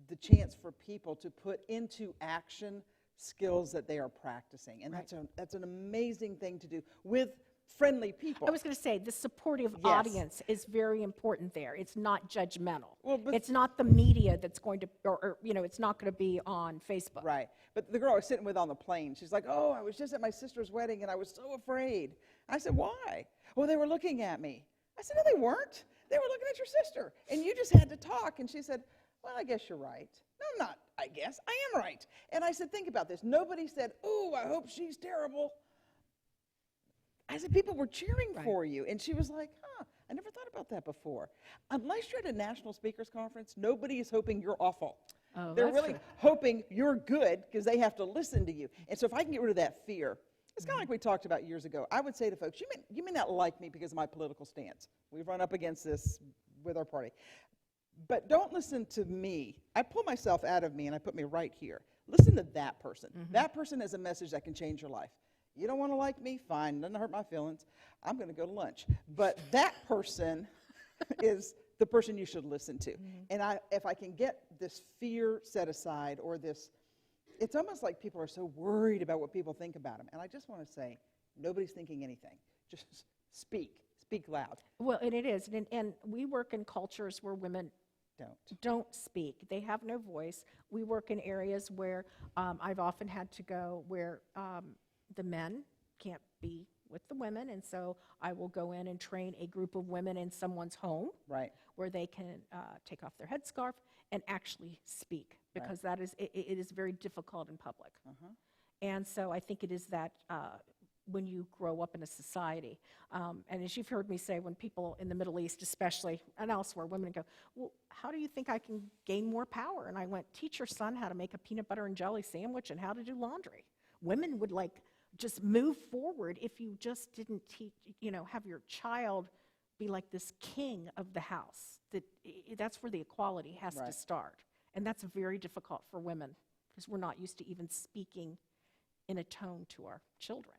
[SPEAKER 2] the chance for people to put into action skills that they are practicing. And that's an amazing thing to do with friendly people.
[SPEAKER 1] I was going to say, the supportive
[SPEAKER 2] Yes.
[SPEAKER 1] audience is very important there. It's not judgmental.
[SPEAKER 2] Well, but
[SPEAKER 1] it's not the media that's going to, or it's not going to be on Facebook.
[SPEAKER 2] Right. But the girl I was sitting with on the plane, she's like, oh, I was just at my sister's wedding and I was so afraid. I said, why? Well, they were looking at me. I said, no, they weren't. They were looking at your sister. And you just had to talk. And she said, well, I guess you're right. No, I'm not, I guess. I am right. And I said, think about this. Nobody said, oh, I hope she's terrible. I said, people were cheering for you. And she was like, I never thought about that before. Unless you're at a national speakers conference, nobody is hoping you're awful.
[SPEAKER 1] Oh,
[SPEAKER 2] They're
[SPEAKER 1] that's
[SPEAKER 2] really
[SPEAKER 1] true.
[SPEAKER 2] hoping you're good because they have to listen to you. And so if I can get rid of that fear, it's kind of like we talked about years ago. I would say to folks, you may not like me because of my political stance. We've run up against this with our party. But don't listen to me. I pull myself out of me and I put me right here. Listen to that person. That person has a message that can change your life. You don't want to like me? Fine. Doesn't hurt my feelings. I'm going to go to lunch. But that person is the person you should listen to. And if I can get this fear set aside, or this, it's almost like people are so worried about what people think about them. And I just want to say, nobody's thinking anything. Just speak loud.
[SPEAKER 1] Well, and it is. And we work in cultures where women don't speak. They have no voice. We work in areas where I've often had to go where the men can't be with the women, and so I will go in and train a group of women in someone's home,
[SPEAKER 2] Right.
[SPEAKER 1] where they can take off their headscarf and actually speak, because that is it is very difficult in public. And so I think it is that when you grow up in a society, and as you've heard me say, when people in the Middle East especially, and elsewhere, women go, well, how do you think I can gain more power? And I went, teach your son how to make a peanut butter and jelly sandwich and how to do laundry. Women would just move forward if you just didn't teach, have your child be like this king of the house. That's where the equality has to start. And that's very difficult for women because we're not used to even speaking in a tone to our children.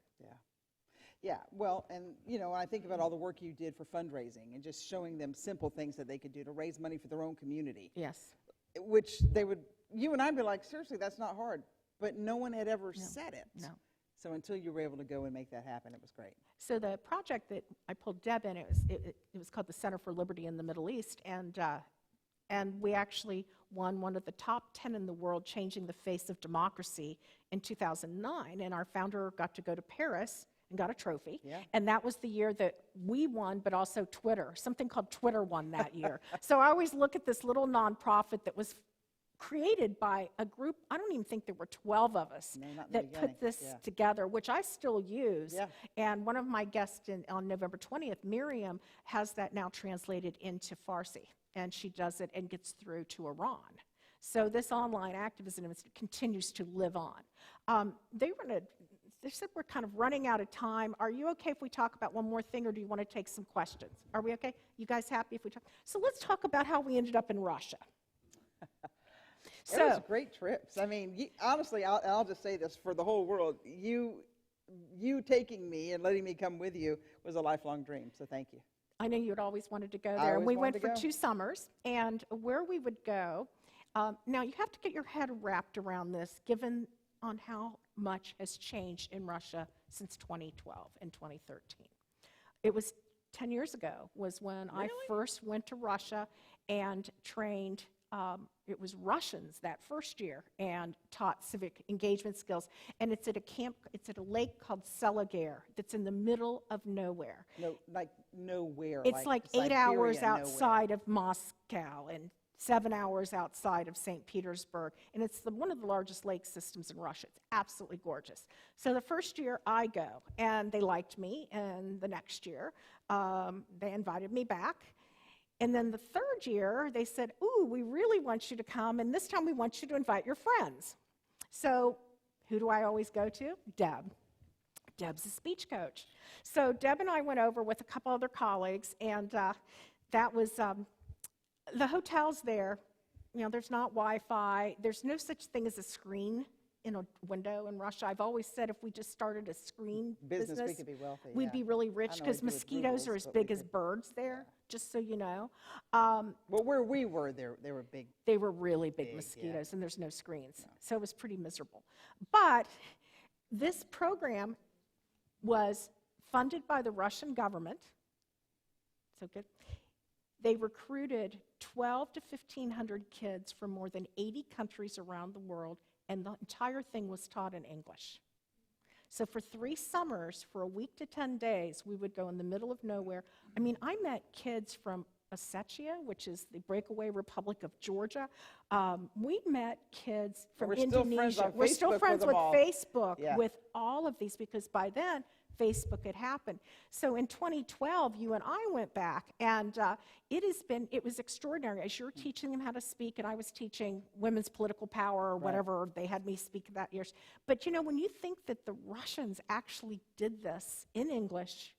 [SPEAKER 2] Yeah, well, and when I think about all the work you did for fundraising and just showing them simple things that they could do to raise money for their own community.
[SPEAKER 1] Yes.
[SPEAKER 2] Which you and I'd be like, seriously, that's not hard. But no one had ever said it.
[SPEAKER 1] No.
[SPEAKER 2] So until you were able to go and make that happen, it was great.
[SPEAKER 1] So the project that I pulled Deb in, it was called the Center for Liberty in the Middle East, and we actually won one of the top 10 in the world, changing the face of democracy, in 2009. And our founder got to go to Paris and got a trophy.
[SPEAKER 2] Yeah.
[SPEAKER 1] And that was the year that we won, but also Twitter. Something called Twitter won that year. So I always look at this little nonprofit that was created by a group, I don't even think there were 12 of us that put this together, which I still use.
[SPEAKER 2] Yeah.
[SPEAKER 1] And one of my guests on November 20th, Miriam, has that now translated into Farsi, and she does it and gets through to Iran. So this online activism continues to live on. They said we're kind of running out of time. Are you okay if we talk about one more thing, or do you want to take some questions? Are we okay? You guys happy if we talk? So let's talk about how we ended up in Russia.
[SPEAKER 2] It was great trips. I mean, honestly, I'll just say this for the whole world. You taking me and letting me come with you was a lifelong dream, so thank you.
[SPEAKER 1] I know you had always wanted to go there. And we went for 2 summers, and where we would go, now you have to get your head wrapped around this, given on how much has changed in Russia since 2012 and 2013. It was 10 years ago was when I
[SPEAKER 2] Really?
[SPEAKER 1] first went to Russia and trained, it was Russians that first year, and taught civic engagement skills. And it's at a lake called Selagar that's in the middle of nowhere.
[SPEAKER 2] No, like nowhere.
[SPEAKER 1] It's like 8
[SPEAKER 2] Siberia,
[SPEAKER 1] hours
[SPEAKER 2] nowhere.
[SPEAKER 1] outside of Moscow and 7 hours outside of St. Petersburg. And it's one of the largest lake systems in Russia. It's absolutely gorgeous. So the first year I go, and they liked me. And the next year, they invited me back. And then the third year, they said, ooh, we really want you to come, and this time we want you to invite your friends. So who do I always go to? Deb. Deb's a speech coach. So Deb and I went over with a couple other colleagues, and that was the hotels there. You know, there's not Wi-Fi. There's no such thing as a screen in a window in Russia. I've always said if we just started a screen business,
[SPEAKER 2] we could be wealthy.
[SPEAKER 1] we'd be really rich, because mosquitoes are as big as birds there, just so you know.
[SPEAKER 2] Well, where we were, they were big.
[SPEAKER 1] They were really big mosquitoes, and there's no screens. So it was pretty miserable. But this program was funded by the Russian government. So good. They recruited 1,200 to 1,500 kids from more than 80 countries around the world, and the entire thing was taught in English. So for 3 summers, for a week to 10 days, we would go in the middle of nowhere. I mean, I met kids from Ossetia, which is the breakaway republic of Georgia. We met kids from
[SPEAKER 2] We're still
[SPEAKER 1] Indonesia.
[SPEAKER 2] friends on
[SPEAKER 1] We're still
[SPEAKER 2] Facebook
[SPEAKER 1] friends
[SPEAKER 2] with
[SPEAKER 1] with
[SPEAKER 2] them all.
[SPEAKER 1] Facebook,
[SPEAKER 2] Yeah.
[SPEAKER 1] with all of these, because by then, Facebook had happened. So in 2012, you and I went back, and it was extraordinary. As you're teaching them how to speak, and I was teaching women's political power or whatever they had me speak that year. But you know, when you think that the Russians actually did this in English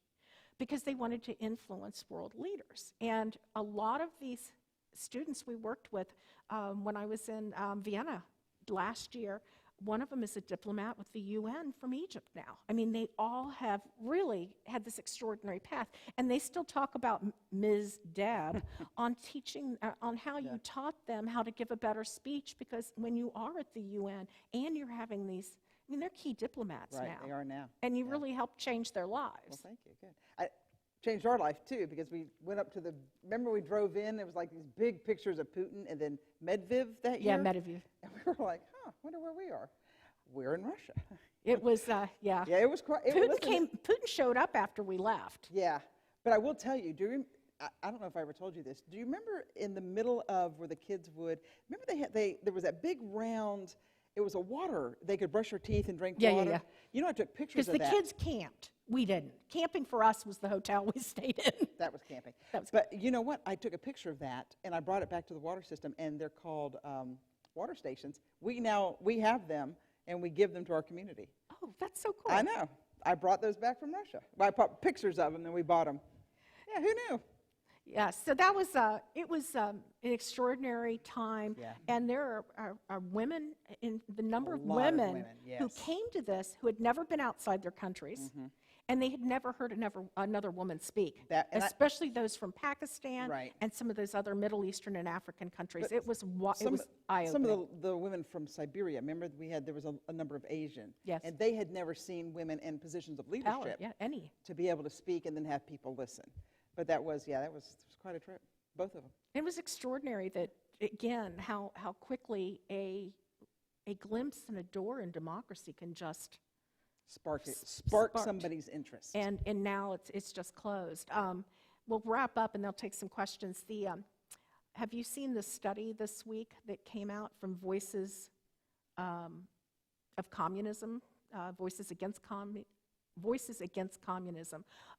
[SPEAKER 1] because they wanted to influence world leaders. And a lot of these students we worked with when I was in Vienna last year, one of them is a diplomat with the UN from Egypt now. I mean, they all have really had this extraordinary path. And they still talk about Ms. Deb on teaching, on how you taught them how to give a better speech, because when you are at the UN and you're having these, I mean, they're key diplomats now.
[SPEAKER 2] Right, they are now.
[SPEAKER 1] And you really helped change their lives.
[SPEAKER 2] Well, thank you, good. Changed our life, too, because we went up to remember we drove in, there was like these big pictures of Putin and then Medvedev that year?
[SPEAKER 1] Yeah, Medvedev.
[SPEAKER 2] And we were like, wonder where we are. We're in Russia.
[SPEAKER 1] It was, yeah.
[SPEAKER 2] Yeah, it was quite.
[SPEAKER 1] Putin showed up after we left.
[SPEAKER 2] Yeah, but I will tell you, I don't know if I ever told you this. Do you remember in the middle of where the kids would, remember there was that big round, it was a water, they could brush their teeth and drink water?
[SPEAKER 1] Yeah.
[SPEAKER 2] You know, I took pictures of that.
[SPEAKER 1] Because the kids camped. We didn't. Camping for us was the hotel we stayed in.
[SPEAKER 2] That was camping.
[SPEAKER 1] But
[SPEAKER 2] you know what? I took a picture of that, and I brought it back to the water system, and they're called water stations. We have them, and we give them to our community.
[SPEAKER 1] Oh, that's so cool.
[SPEAKER 2] I know. I brought those back from Russia. I brought pictures of them, and we bought them. Yeah, who knew?
[SPEAKER 1] Yeah, so that was it was an extraordinary time, and there are women, in the number of women who came to this who had never been outside their countries, and they had never heard another woman speak, especially those from Pakistan and some of those other Middle Eastern and African countries. It was eye-opening.
[SPEAKER 2] Some of the women from Siberia, remember there was a number of Asian, and they had never seen women in positions of leadership to be able to speak and then have people listen. But that was quite a trip, both of them. It
[SPEAKER 1] was extraordinary that, again, how quickly a glimpse and a door in democracy can just
[SPEAKER 2] spark somebody's interest.
[SPEAKER 1] And now it's just closed. We'll wrap up, and they'll take some questions. Have you seen the study this week that came out from Voices of Communism, Voices Against Communism?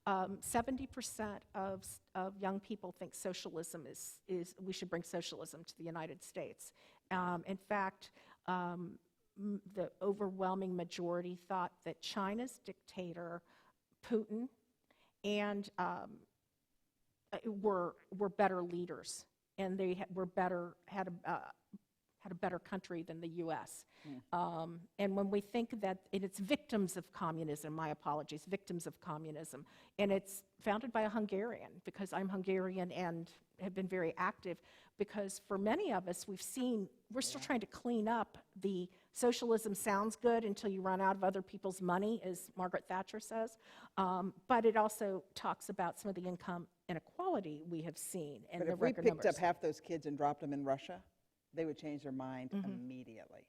[SPEAKER 1] 70% of young people think socialism is we should bring socialism to the United States. In fact, the overwhelming majority thought that China's dictator, Putin, and were better leaders, and they had a better country than the U.S. And when we think that it's victims of communism, my apologies, victims of communism, and it's founded by a Hungarian, because I'm Hungarian and have been very active, because for many of us, we're still trying to clean up the socialism sounds good until you run out of other people's money, as Margaret Thatcher says, but it also talks about some of the income inequality we have seen in
[SPEAKER 2] But
[SPEAKER 1] the
[SPEAKER 2] if we
[SPEAKER 1] record
[SPEAKER 2] picked
[SPEAKER 1] numbers.
[SPEAKER 2] up half those kids and dropped them in Russia, they would change their mind immediately.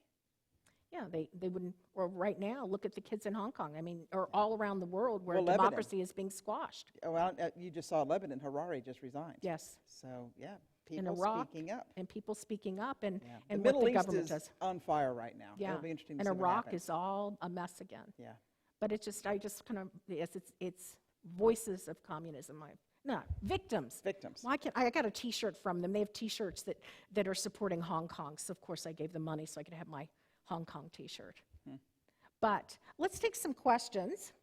[SPEAKER 1] Yeah, they wouldn't, or right now, look at the kids in Hong Kong, I mean, or all around the world where
[SPEAKER 2] Well, Lebanon.
[SPEAKER 1] democracy is being squashed.
[SPEAKER 2] Oh, well, you just saw Lebanon, Harari just resigned.
[SPEAKER 1] Yes.
[SPEAKER 2] So, yeah,
[SPEAKER 1] In
[SPEAKER 2] people
[SPEAKER 1] Iraq,
[SPEAKER 2] speaking up.
[SPEAKER 1] and people speaking up, and,
[SPEAKER 2] Yeah.
[SPEAKER 1] and
[SPEAKER 2] the
[SPEAKER 1] what
[SPEAKER 2] Middle
[SPEAKER 1] the
[SPEAKER 2] East
[SPEAKER 1] government
[SPEAKER 2] is
[SPEAKER 1] does.
[SPEAKER 2] on fire right now.
[SPEAKER 1] Yeah,
[SPEAKER 2] It'll be interesting to
[SPEAKER 1] and
[SPEAKER 2] see what
[SPEAKER 1] Iraq
[SPEAKER 2] happens.
[SPEAKER 1] is all a mess again.
[SPEAKER 2] Yeah.
[SPEAKER 1] But it's just, I just kind of, yes, it's voices of communism. No, victims.
[SPEAKER 2] Victims.
[SPEAKER 1] Why can't, I got a T-shirt from them. They have T-shirts that are supporting Hong Kong. So, of course, I gave them money so I could have my Hong Kong T-shirt. But let's take some questions.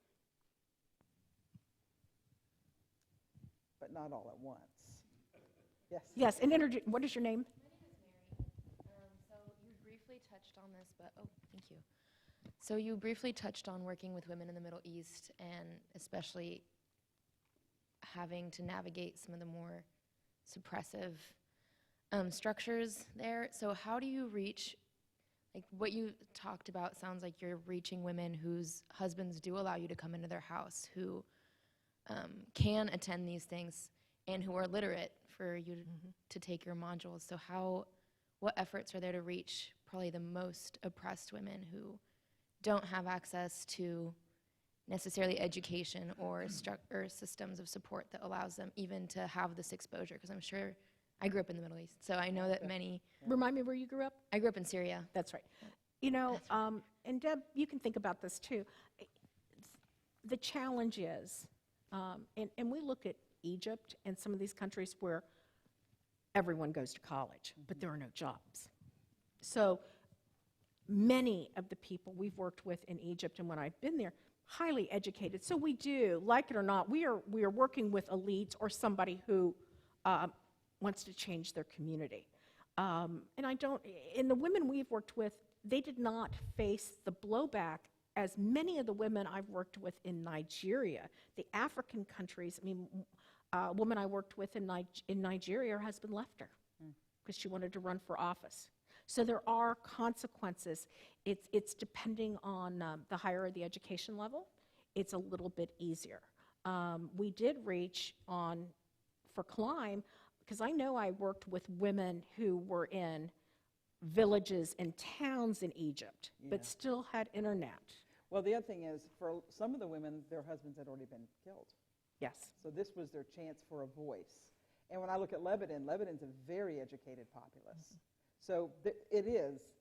[SPEAKER 2] But not all at once. Yes.
[SPEAKER 1] Yes, and what is your name?
[SPEAKER 3] My name is Mary. So you briefly touched on this, but thank you. So you briefly touched on working with women in the Middle East, and especially having to navigate some of the more suppressive structures there. So how do you reach, like what you talked about sounds like you're reaching women whose husbands do allow you to come into their house, who can attend these things, and who are literate for you to take your modules. So what efforts are there to reach probably the most oppressed women who don't have access to necessarily education or systems of support that allows them even to have this exposure? Because I'm sure I grew up in the Middle East, so I know that many.
[SPEAKER 1] Remind me where you grew up?
[SPEAKER 3] I grew up in Syria.
[SPEAKER 1] That's right. You know, and Deb, you can think about this too. The challenge is, and we look at Egypt and some of these countries where everyone goes to college, but there are no jobs. So many of the people we've worked with in Egypt and when I've been there, highly educated. So we do, like it or not, we are working with elites or somebody who wants to change their community. And the women we've worked with, they did not face the blowback as many of the women I've worked with in Nigeria, the African countries. I mean, a woman I worked with in Nigeria, her husband left her because she wanted to run for office. So there are consequences. It's depending on the higher the education level, it's a little bit easier. We did reach on, for Climb, because I know I worked with women who were in villages and towns in Egypt, but still had internet.
[SPEAKER 2] Well, the other thing is, for some of the women, their husbands had already been killed.
[SPEAKER 1] Yes.
[SPEAKER 2] So this was their chance for a voice. And when I look at Lebanon, Lebanon's a very educated populace. So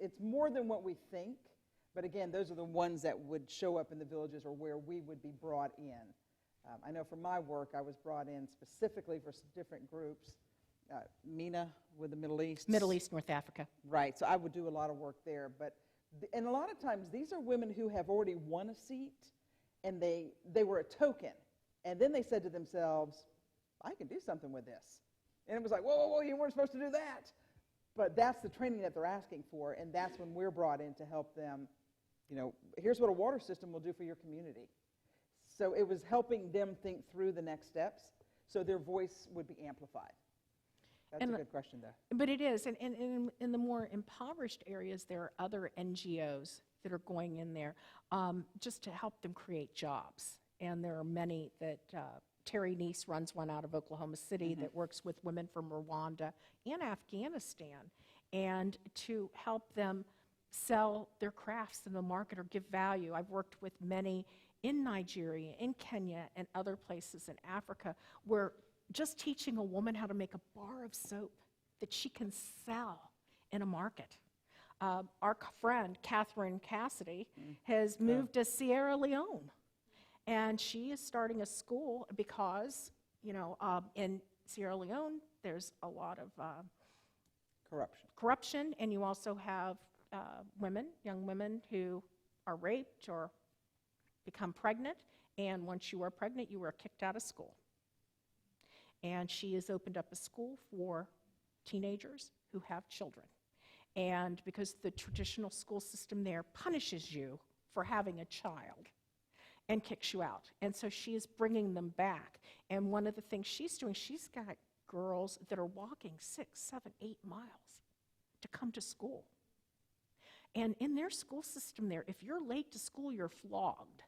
[SPEAKER 2] it's more than what we think, but again, those are the ones that would show up in the villages or where we would be brought in. I know for my work, I was brought in specifically for some different groups. MENA with the Middle East.
[SPEAKER 1] Middle East, North Africa.
[SPEAKER 2] Right, so I would do a lot of work there. And a lot of times, these are women who have already won a seat, and they were a token. And then they said to themselves, I can do something with this. And it was like, whoa, you weren't supposed to do that. But that's the training that they're asking for, and that's when we're brought in to help them. You know, here's what a water system will do for your community. So it was helping them think through the next steps so their voice would be amplified. That's a good question, though.
[SPEAKER 1] But it is, and in the more impoverished areas, there are other NGOs that are going in there just to help them create jobs. And there are many that Terry Neese runs one out of Oklahoma City that works with women from Rwanda and Afghanistan, and to help them sell their crafts in the market or give value. I've worked with many in Nigeria, in Kenya, and other places in Africa where just teaching a woman how to make a bar of soap that she can sell in a market. Our friend, Catherine Cassidy, has moved to Sierra Leone. And she is starting a school because, in Sierra Leone, there's a lot of corruption, and you also have young women who are raped or become pregnant, and once you are pregnant, you are kicked out of school. And she has opened up a school for teenagers who have children. And because the traditional school system there punishes you for having a child and kicks you out. And so she is bringing them back. And one of the things she's doing, she's got girls that are walking 6, 7, 8 miles to come to school. And in their school system there, if you're late to school, you're flogged.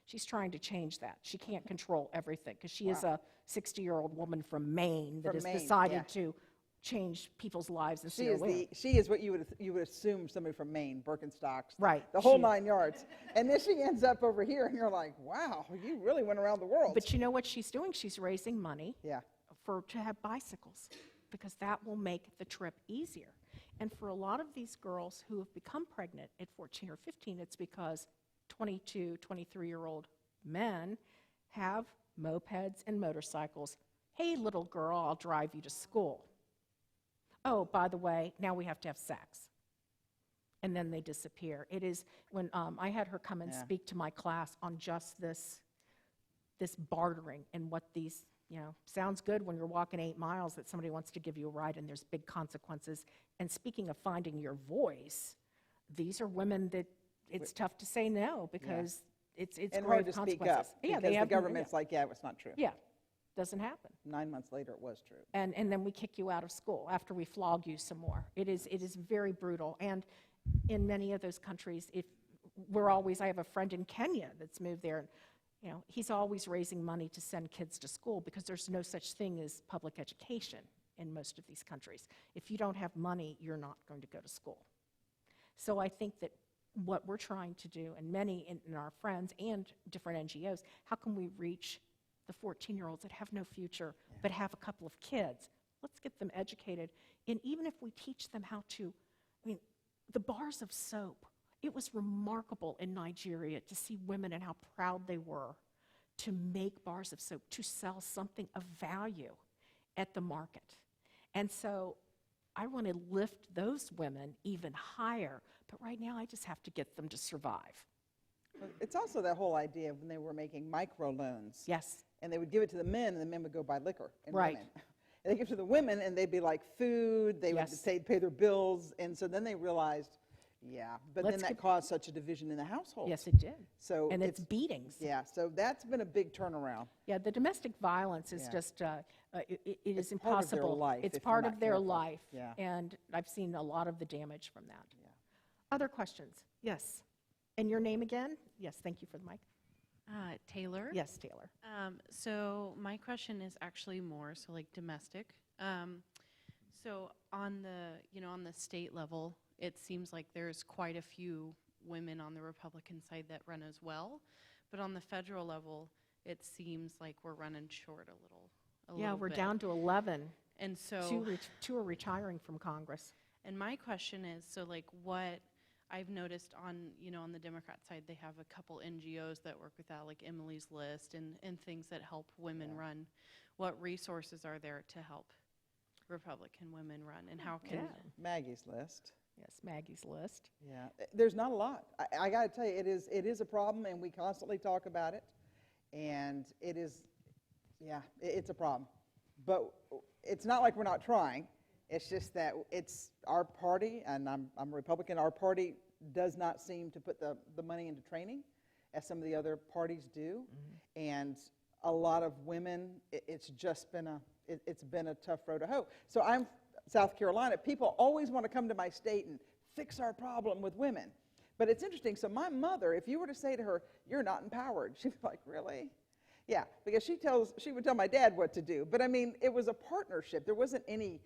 [SPEAKER 1] She's trying to change that. She can't control everything because she is a 60-year-old woman from Maine that has decided to change people's lives in Sierra Leone.
[SPEAKER 2] She is what you would assume somebody from Maine, Birkenstocks,
[SPEAKER 1] Right.
[SPEAKER 2] the whole 9 yards. And then she ends up over here, and you're like, wow, you really went around the world.
[SPEAKER 1] But you know what she's doing? She's raising money
[SPEAKER 2] Yeah.
[SPEAKER 1] to have bicycles because that will make the trip easier. And for a lot of these girls who have become pregnant at 14 or 15, it's because 22, 23-year-old men have mopeds and motorcycles. Hey, little girl, I'll drive you to school. Oh, by the way, now we have to have sex. And then they disappear. It is when I had her come and speak to my class on just this bartering and what these, sounds good when you're walking 8 miles that somebody wants to give you a ride and there's big consequences. And speaking of finding your voice, these are women that it's tough to say no because it's
[SPEAKER 2] and
[SPEAKER 1] grave
[SPEAKER 2] hard to speak up
[SPEAKER 1] Yeah,
[SPEAKER 2] because the government's like, yeah, it's not true.
[SPEAKER 1] Yeah, doesn't happen.
[SPEAKER 2] 9 months later, it was true.
[SPEAKER 1] And then we kick you out of school after we flog you some more. It is very brutal. And in many of those countries, I have a friend in Kenya that's moved there, and he's always raising money to send kids to school because there's no such thing as public education in most of these countries. If you don't have money, you're not going to go to school. So I think that what we're trying to do, and many in our friends and different NGOs, how can we reach the 14-year-olds that have no future but have a couple of kids? Let's get them educated. And even if we teach them how to, the bars of soap, it was remarkable in Nigeria to see women and how proud they were to make bars of soap, to sell something of value at the market. And so I want to lift those women even higher, but right now I just have to get them to survive.
[SPEAKER 2] It's also that whole idea of when they were making microloans.
[SPEAKER 1] Yes.
[SPEAKER 2] And they would give it to the men, and the men would go buy liquor and
[SPEAKER 1] Right.
[SPEAKER 2] women. And they give it to the women, and they'd be like food, they would pay their bills, and so then they realized, but then that caused such a division in the household.
[SPEAKER 1] Yes, it did.
[SPEAKER 2] So
[SPEAKER 1] And it's beatings.
[SPEAKER 2] Yeah, so that's been a big turnaround.
[SPEAKER 1] Yeah, the domestic violence is just, it is impossible.
[SPEAKER 2] Part of their life,
[SPEAKER 1] it's
[SPEAKER 2] if
[SPEAKER 1] part
[SPEAKER 2] you're
[SPEAKER 1] of
[SPEAKER 2] not
[SPEAKER 1] their
[SPEAKER 2] careful.
[SPEAKER 1] life.
[SPEAKER 2] Yeah.
[SPEAKER 1] And I've seen a lot of the damage from that.
[SPEAKER 2] Yeah.
[SPEAKER 1] Other questions? Yes. And your name again? Yes, thank you for the mic.
[SPEAKER 4] Taylor.
[SPEAKER 1] Yes, Taylor.
[SPEAKER 4] So my question is actually more so like domestic. So on the state level, it seems like there's quite a few women on the Republican side that run as well, but on the federal level, it seems like we're running short a little.
[SPEAKER 1] Yeah, we're
[SPEAKER 4] bit.
[SPEAKER 1] down to 11.
[SPEAKER 4] And so
[SPEAKER 1] Two are retiring from Congress.
[SPEAKER 4] And my question is, so like what I've noticed on the Democrat side, they have a couple NGOs that work with that, like Emily's List and things that help women run. What resources are there to help Republican women run, and how can
[SPEAKER 2] Maggie's List.
[SPEAKER 1] Yes, Maggie's List.
[SPEAKER 2] Yeah, there's not a lot. I got to tell you, it is a problem, and we constantly talk about it, and it is, it's a problem. But it's not like we're not trying. It's just that it's our party, and I'm a Republican, our party does not seem to put the money into training as some of the other parties do. Mm-hmm. And a lot of women, it's just been a tough road to hoe. So I'm South Carolina. People always want to come to my state and fix our problem with women. But it's interesting. So my mother, if you were to say to her, "You're not empowered," she'd be like, "Really?" Yeah, because she would tell my dad what to do. But I mean, it was a partnership. There wasn't any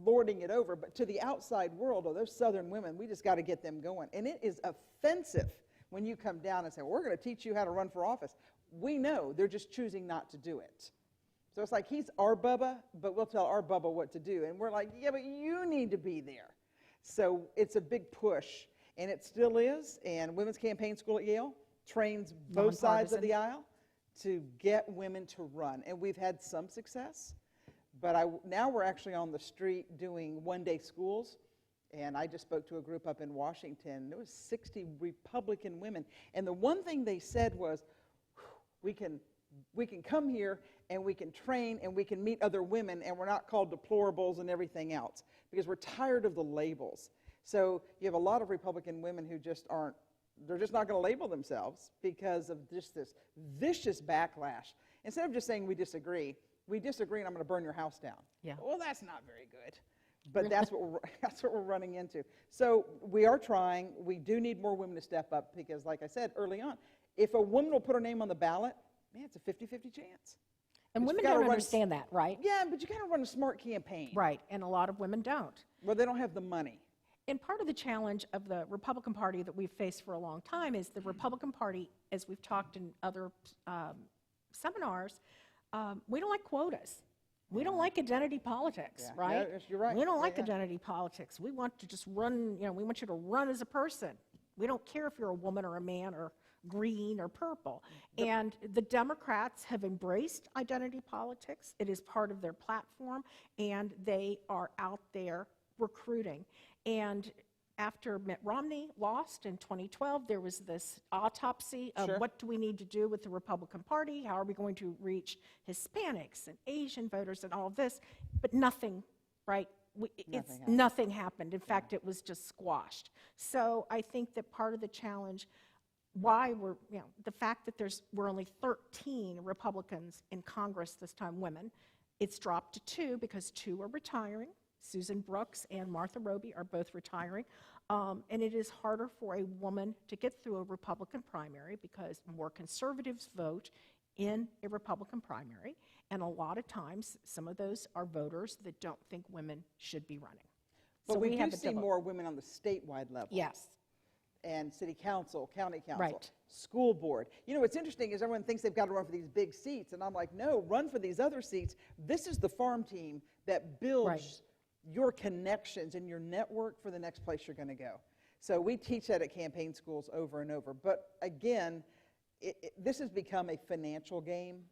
[SPEAKER 2] lording it over. But to the outside world, those Southern women, we just got to get them going. And it is offensive when you come down and say, "Well, we're going to teach you how to run for office." We know they're just choosing not to do it. So it's like, he's our Bubba, but we'll tell our Bubba what to do. And we're like, yeah, but you need to be there. So it's a big push, and it still is. And Women's Campaign School at Yale trains both sides of the aisle to get women to run. And we've had some success, but now we're actually on the street doing one-day schools. And I just spoke to a group up in Washington. There was 60 Republican women. And the one thing they said was, we can come here and we can train and we can meet other women and we're not called deplorables and everything else because we're tired of the labels. So you have a lot of Republican women who just aren't, they're just not going to label themselves because of just this vicious backlash. Instead of just saying we disagree and I'm going to burn your house down.
[SPEAKER 1] Yeah.
[SPEAKER 2] Well, that's not very good. But that's what we're running into. So we are trying. We do need more women to step up because, like I said early on, if a woman will put her name on the ballot, man, it's a 50-50 chance.
[SPEAKER 1] And
[SPEAKER 2] But
[SPEAKER 1] women
[SPEAKER 2] you gotta
[SPEAKER 1] don't
[SPEAKER 2] run
[SPEAKER 1] understand that, right?
[SPEAKER 2] Yeah, but you got to run a smart campaign.
[SPEAKER 1] Right, and a lot of women don't.
[SPEAKER 2] Well, they don't have the money.
[SPEAKER 1] And part of the challenge of the Republican Party that we've faced for a long time is the Republican Party, as we've talked in other seminars, we don't like quotas. We don't like identity politics,
[SPEAKER 2] Yeah.
[SPEAKER 1] right?
[SPEAKER 2] Yeah, you're right.
[SPEAKER 1] We don't
[SPEAKER 2] Yeah,
[SPEAKER 1] like
[SPEAKER 2] yeah.
[SPEAKER 1] identity politics. We want to just run, we want you to run as a person. We don't care if you're a woman or a man or green or purple. And the Democrats have embraced identity politics. It is part of their platform, and they are out there recruiting. And after Mitt Romney lost in 2012, there was this autopsy of
[SPEAKER 2] Sure.
[SPEAKER 1] what do we need to do with the Republican Party? How are we going to reach Hispanics and Asian voters and all of this? But nothing, right? Nothing happened. In fact, it was just squashed. So I think that part of the challenge, why we're, the fact that we're only 13 Republicans in Congress this time, women, it's dropped to 2 because 2 are retiring. Susan Brooks and Martha Roby are both retiring. And it is harder for a woman to get through a Republican primary because more conservatives vote in a Republican primary. And a lot of times, some of those are voters that don't think women should be running.
[SPEAKER 2] But
[SPEAKER 1] So
[SPEAKER 2] we
[SPEAKER 1] have
[SPEAKER 2] do
[SPEAKER 1] a
[SPEAKER 2] see
[SPEAKER 1] double-
[SPEAKER 2] more women on the statewide level.
[SPEAKER 1] Yes.
[SPEAKER 2] And city council, county council,
[SPEAKER 1] Right.
[SPEAKER 2] school board. What's interesting is everyone thinks they've got to run for these big seats. And I'm like, no, run for these other seats. This is the farm team that builds
[SPEAKER 1] Right.
[SPEAKER 2] your connections and your network for the next place you're going to go. So we teach that at campaign schools over and over. But again, this has become a financial game.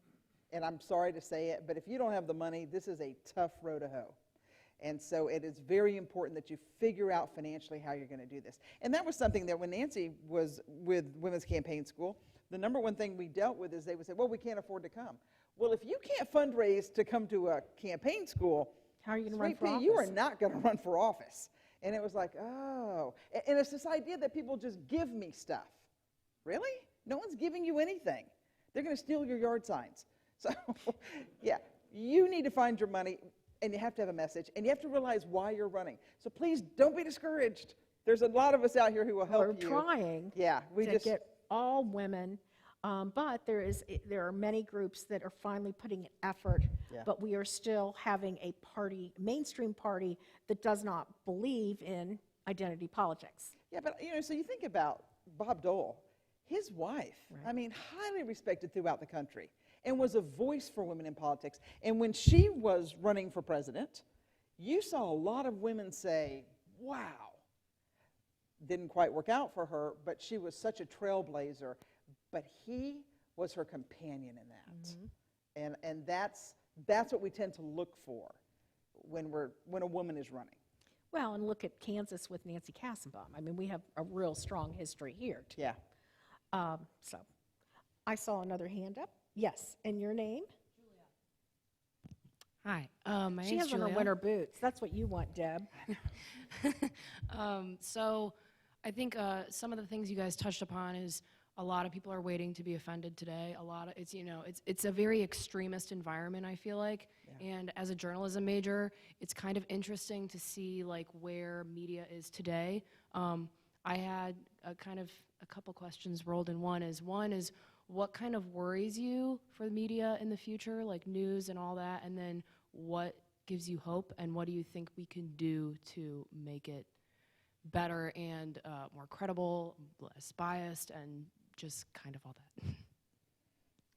[SPEAKER 2] And I'm sorry to say it, but if you don't have the money, this is a tough row to hoe. And so it is very important that you figure out financially how you're going to do this. And that was something that when Nancy was with Women's Campaign School, the number one thing we dealt with is they would say, well, we can't afford to come. Well, if you can't fundraise to come to a campaign school,
[SPEAKER 1] How are you going to run
[SPEAKER 2] sweet
[SPEAKER 1] for
[SPEAKER 2] pea,
[SPEAKER 1] office?
[SPEAKER 2] you are not going to run for office. And it was like, oh. And it's this idea that people just give me stuff. Really? No one's giving you anything. They're going to steal your yard signs. So, yeah, you need to find your money, and you have to have a message, and you have to realize why you're running. So please don't be discouraged. There's a lot of us out here who will help
[SPEAKER 1] We're
[SPEAKER 2] you.
[SPEAKER 1] trying
[SPEAKER 2] Yeah, we
[SPEAKER 1] to
[SPEAKER 2] just
[SPEAKER 1] get all women, but there are many groups that are finally putting an effort,
[SPEAKER 2] Yeah.
[SPEAKER 1] but we are still having a party, mainstream party, that does not believe in identity politics.
[SPEAKER 2] Yeah, but so you think about Bob Dole, his wife,
[SPEAKER 1] Right.
[SPEAKER 2] I mean, highly respected throughout the country, and was a voice for women in politics. And when she was running for president, you saw a lot of women say, wow. Didn't quite work out for her, but she was such a trailblazer. But he was her companion in that. And that's what we tend to look for when a woman is running.
[SPEAKER 1] Well, and look at Kansas with Nancy Kassenbaum. I mean, we have a real strong history here, too.
[SPEAKER 2] Yeah.
[SPEAKER 1] So I saw another hand up. Yes, and your name?
[SPEAKER 5] Hi, my
[SPEAKER 1] She
[SPEAKER 5] name's
[SPEAKER 1] has on her
[SPEAKER 5] Julia.
[SPEAKER 1] winter boots. That's what you want, Deb.
[SPEAKER 5] So I think some of the things you guys touched upon is a lot of people are waiting to be offended today. It's a very extremist environment, I feel like.
[SPEAKER 2] Yeah.
[SPEAKER 5] And as a journalism major, it's kind of interesting to see like where media is today. I had a couple questions rolled in one is what kind of worries you for the media in the future, like news and all that, and then what gives you hope, and what do you think we can do to make it better and more credible, less biased, and just kind of all that?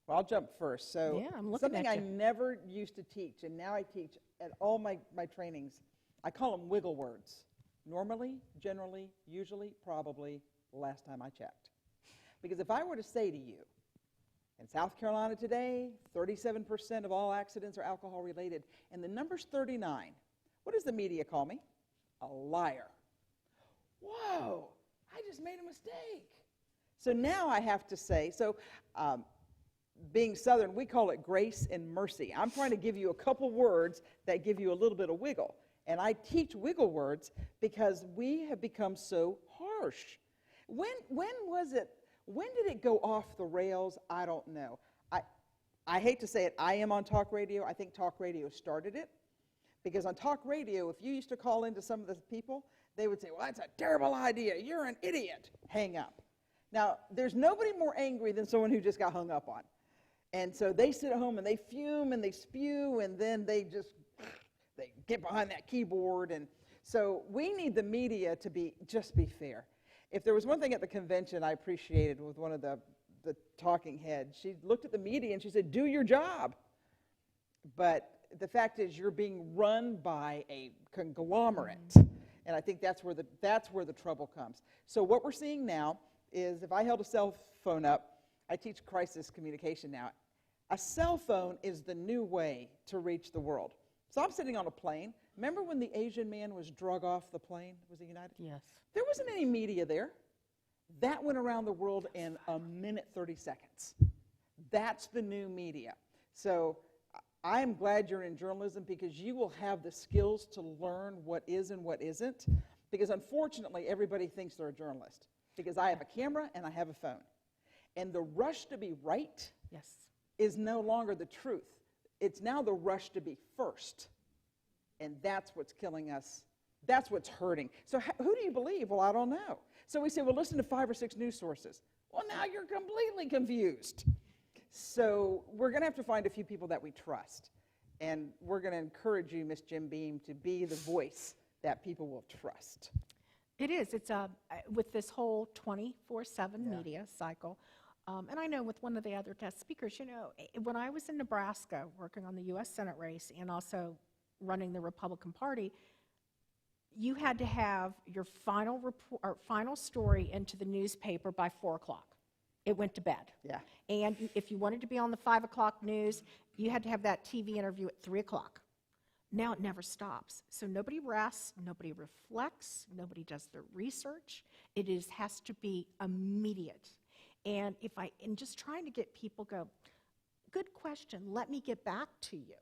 [SPEAKER 2] Well, I'll jump first. So
[SPEAKER 1] Yeah, I'm looking
[SPEAKER 2] something
[SPEAKER 1] at
[SPEAKER 2] I
[SPEAKER 1] you.
[SPEAKER 2] never used to teach, and now I teach at all my trainings, I call them wiggle words. Normally, generally, usually, probably, last time I checked. Because if I were to say to you, in South Carolina today, 37% of all accidents are alcohol related, and the number's 39, what does the media call me? A liar. Whoa, I just made a mistake. So now I have to say, being Southern, we call it grace and mercy. I'm trying to give you a couple words that give you a little bit of wiggle. And I teach wiggle words because we have become so harsh. When was it? When did it go off the rails? I don't know. I hate to say it, I am on talk radio. I think talk radio started it. Because on talk radio, if you used to call into some of the people, they would say, well, that's a terrible idea. You're an idiot. Hang up. Now, there's nobody more angry than someone who just got hung up on. And so they sit at home and they fume and they spew, and then they get behind that keyboard. And so we need the media to just be fair. If there was one thing at the convention I appreciated with one of the talking heads, she looked at the media and she said, do your job. But the fact is you're being run by a conglomerate. And I think that's where the trouble comes. So what we're seeing now is, if I held a cell phone up, I teach crisis communication now. A cell phone is the new way to reach the world. So I'm sitting on a plane. Remember when the Asian man was drug off the plane? Was it United?
[SPEAKER 5] Yes.
[SPEAKER 2] There wasn't any media there. That went around the world in a minute, 30 seconds. That's the new media. So I'm glad you're in journalism, because you will have the skills to learn what is and what isn't. Because unfortunately, everybody thinks they're a journalist. Because I have a camera and I have a phone. And the rush to be right is no longer the truth. It's now the rush to be first. And that's what's killing us. That's what's hurting. So who do you believe? Well, I don't know. So we say, well, listen to 5 or 6 news sources. Well, now you're completely confused. So we're going to have to find a few people that we trust. And we're going to encourage you, Miss Jim Beam, to be the voice that people will trust.
[SPEAKER 1] It is. It's with this whole 24/7 media cycle. And I know with one of the other guest speakers, when I was in Nebraska working on the U.S. Senate race and also running the Republican Party, you had to have your final report or final story into the newspaper by 4 o'clock. It went to bed.
[SPEAKER 2] Yeah.
[SPEAKER 1] And if you wanted to be on the 5 o'clock news, you had to have that TV interview at 3 o'clock. Now it never stops. So nobody rests, nobody reflects, nobody does their research. It has to be immediate. And just trying to get people go, good question, let me get back to you.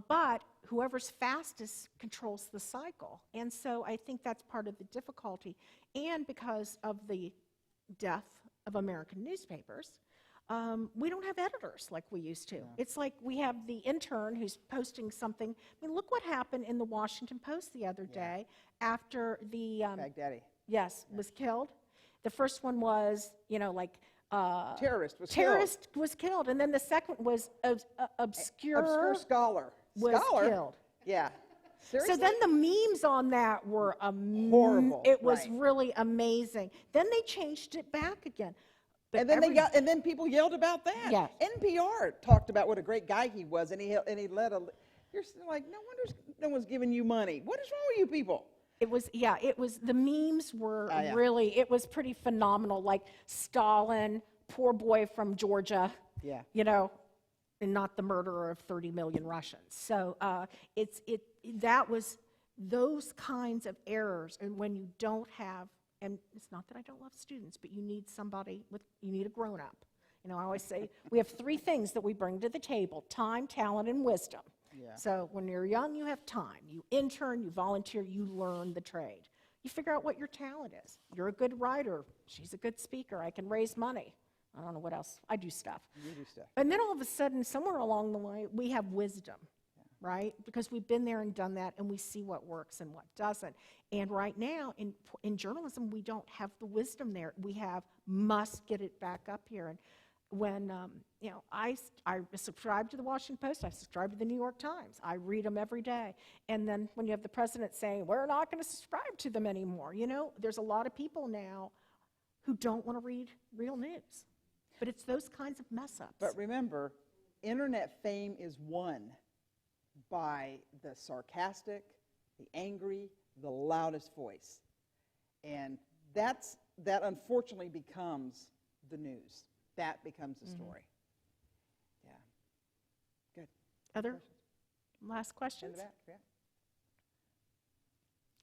[SPEAKER 1] But whoever's fastest controls the cycle. And so I think that's part of the difficulty. And because of the death of American newspapers, we don't have editors like we used to. Yeah. It's like we have the intern who's posting something. I mean, look what happened in the Washington Post the other day after the
[SPEAKER 2] Baghdadi.
[SPEAKER 1] Yes, was killed. The first one was,
[SPEAKER 2] terrorist was killed.
[SPEAKER 1] And then the second was obscure
[SPEAKER 2] scholar
[SPEAKER 1] was killed.
[SPEAKER 2] Yeah. Seriously?
[SPEAKER 1] So then the memes on that were
[SPEAKER 2] horrible.
[SPEAKER 1] It was really amazing. Then they changed it back again. But
[SPEAKER 2] and then people yelled about that.
[SPEAKER 1] Yes.
[SPEAKER 2] NPR talked about what a great guy he was, and he led a. You're still like, no wonder no one's giving you money. What is wrong with you people?
[SPEAKER 1] It was the memes were really, it was pretty phenomenal. Like Stalin, poor boy from Georgia.
[SPEAKER 2] Yeah.
[SPEAKER 1] And not the murderer of 30 million Russians. So that was those kinds of errors, and when you don't have, and it's not that I don't love students, but you need you need a grown-up. I always say we have 3 things that we bring to the table: time, talent, and wisdom. Yeah. So when you're young, you have time. You intern, you volunteer, you learn the trade. You figure out what your talent is. You're a good writer. She's a good speaker. I can raise money. I don't know what else. I do stuff.
[SPEAKER 2] You do stuff.
[SPEAKER 1] And then all of a sudden, somewhere along the way, we have wisdom, right? Because we've been there and done that, and we see what works and what doesn't. And right now, in journalism, we don't have the wisdom there. We must get it back up here. And when, I subscribe to the Washington Post, I subscribe to the New York Times. I read them every day. And then when you have the president saying, we're not going to subscribe to them anymore, there's a lot of people now who don't want to read real news. But it's those kinds of mess-ups.
[SPEAKER 2] But remember, internet fame is won by the sarcastic, the angry, the loudest voice. And that unfortunately becomes the news. That becomes the story. Yeah. Good.
[SPEAKER 1] Other last questions?
[SPEAKER 2] In the back, yeah.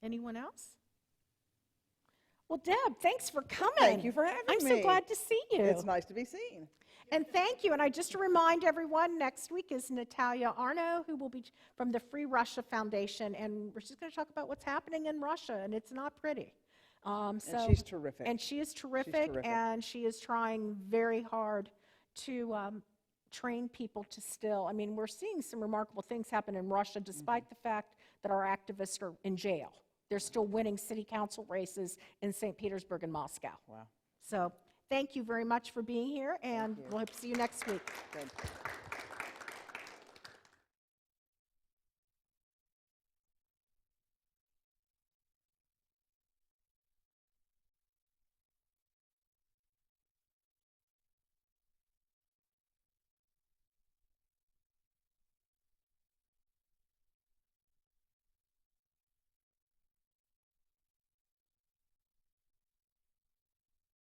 [SPEAKER 1] Anyone else? Well, Deb, thanks for coming.
[SPEAKER 2] Thank you for having me.
[SPEAKER 1] I'm so glad to see you.
[SPEAKER 2] It's nice to be seen.
[SPEAKER 1] And thank you. And I just to remind everyone, next week is Natalia Arno, who will be from the Free Russia Foundation, and we're just going to talk about what's happening in Russia, and it's not pretty.
[SPEAKER 2] And she's terrific.
[SPEAKER 1] And she is terrific, and she is trying very hard to train people to still. I mean, we're seeing some remarkable things happen in Russia, despite the fact that our activists are in jail. They're still winning city council races in St. Petersburg and Moscow.
[SPEAKER 2] Wow.
[SPEAKER 1] So thank you very much for being here, and we'll hope to see you next week.
[SPEAKER 2] Good.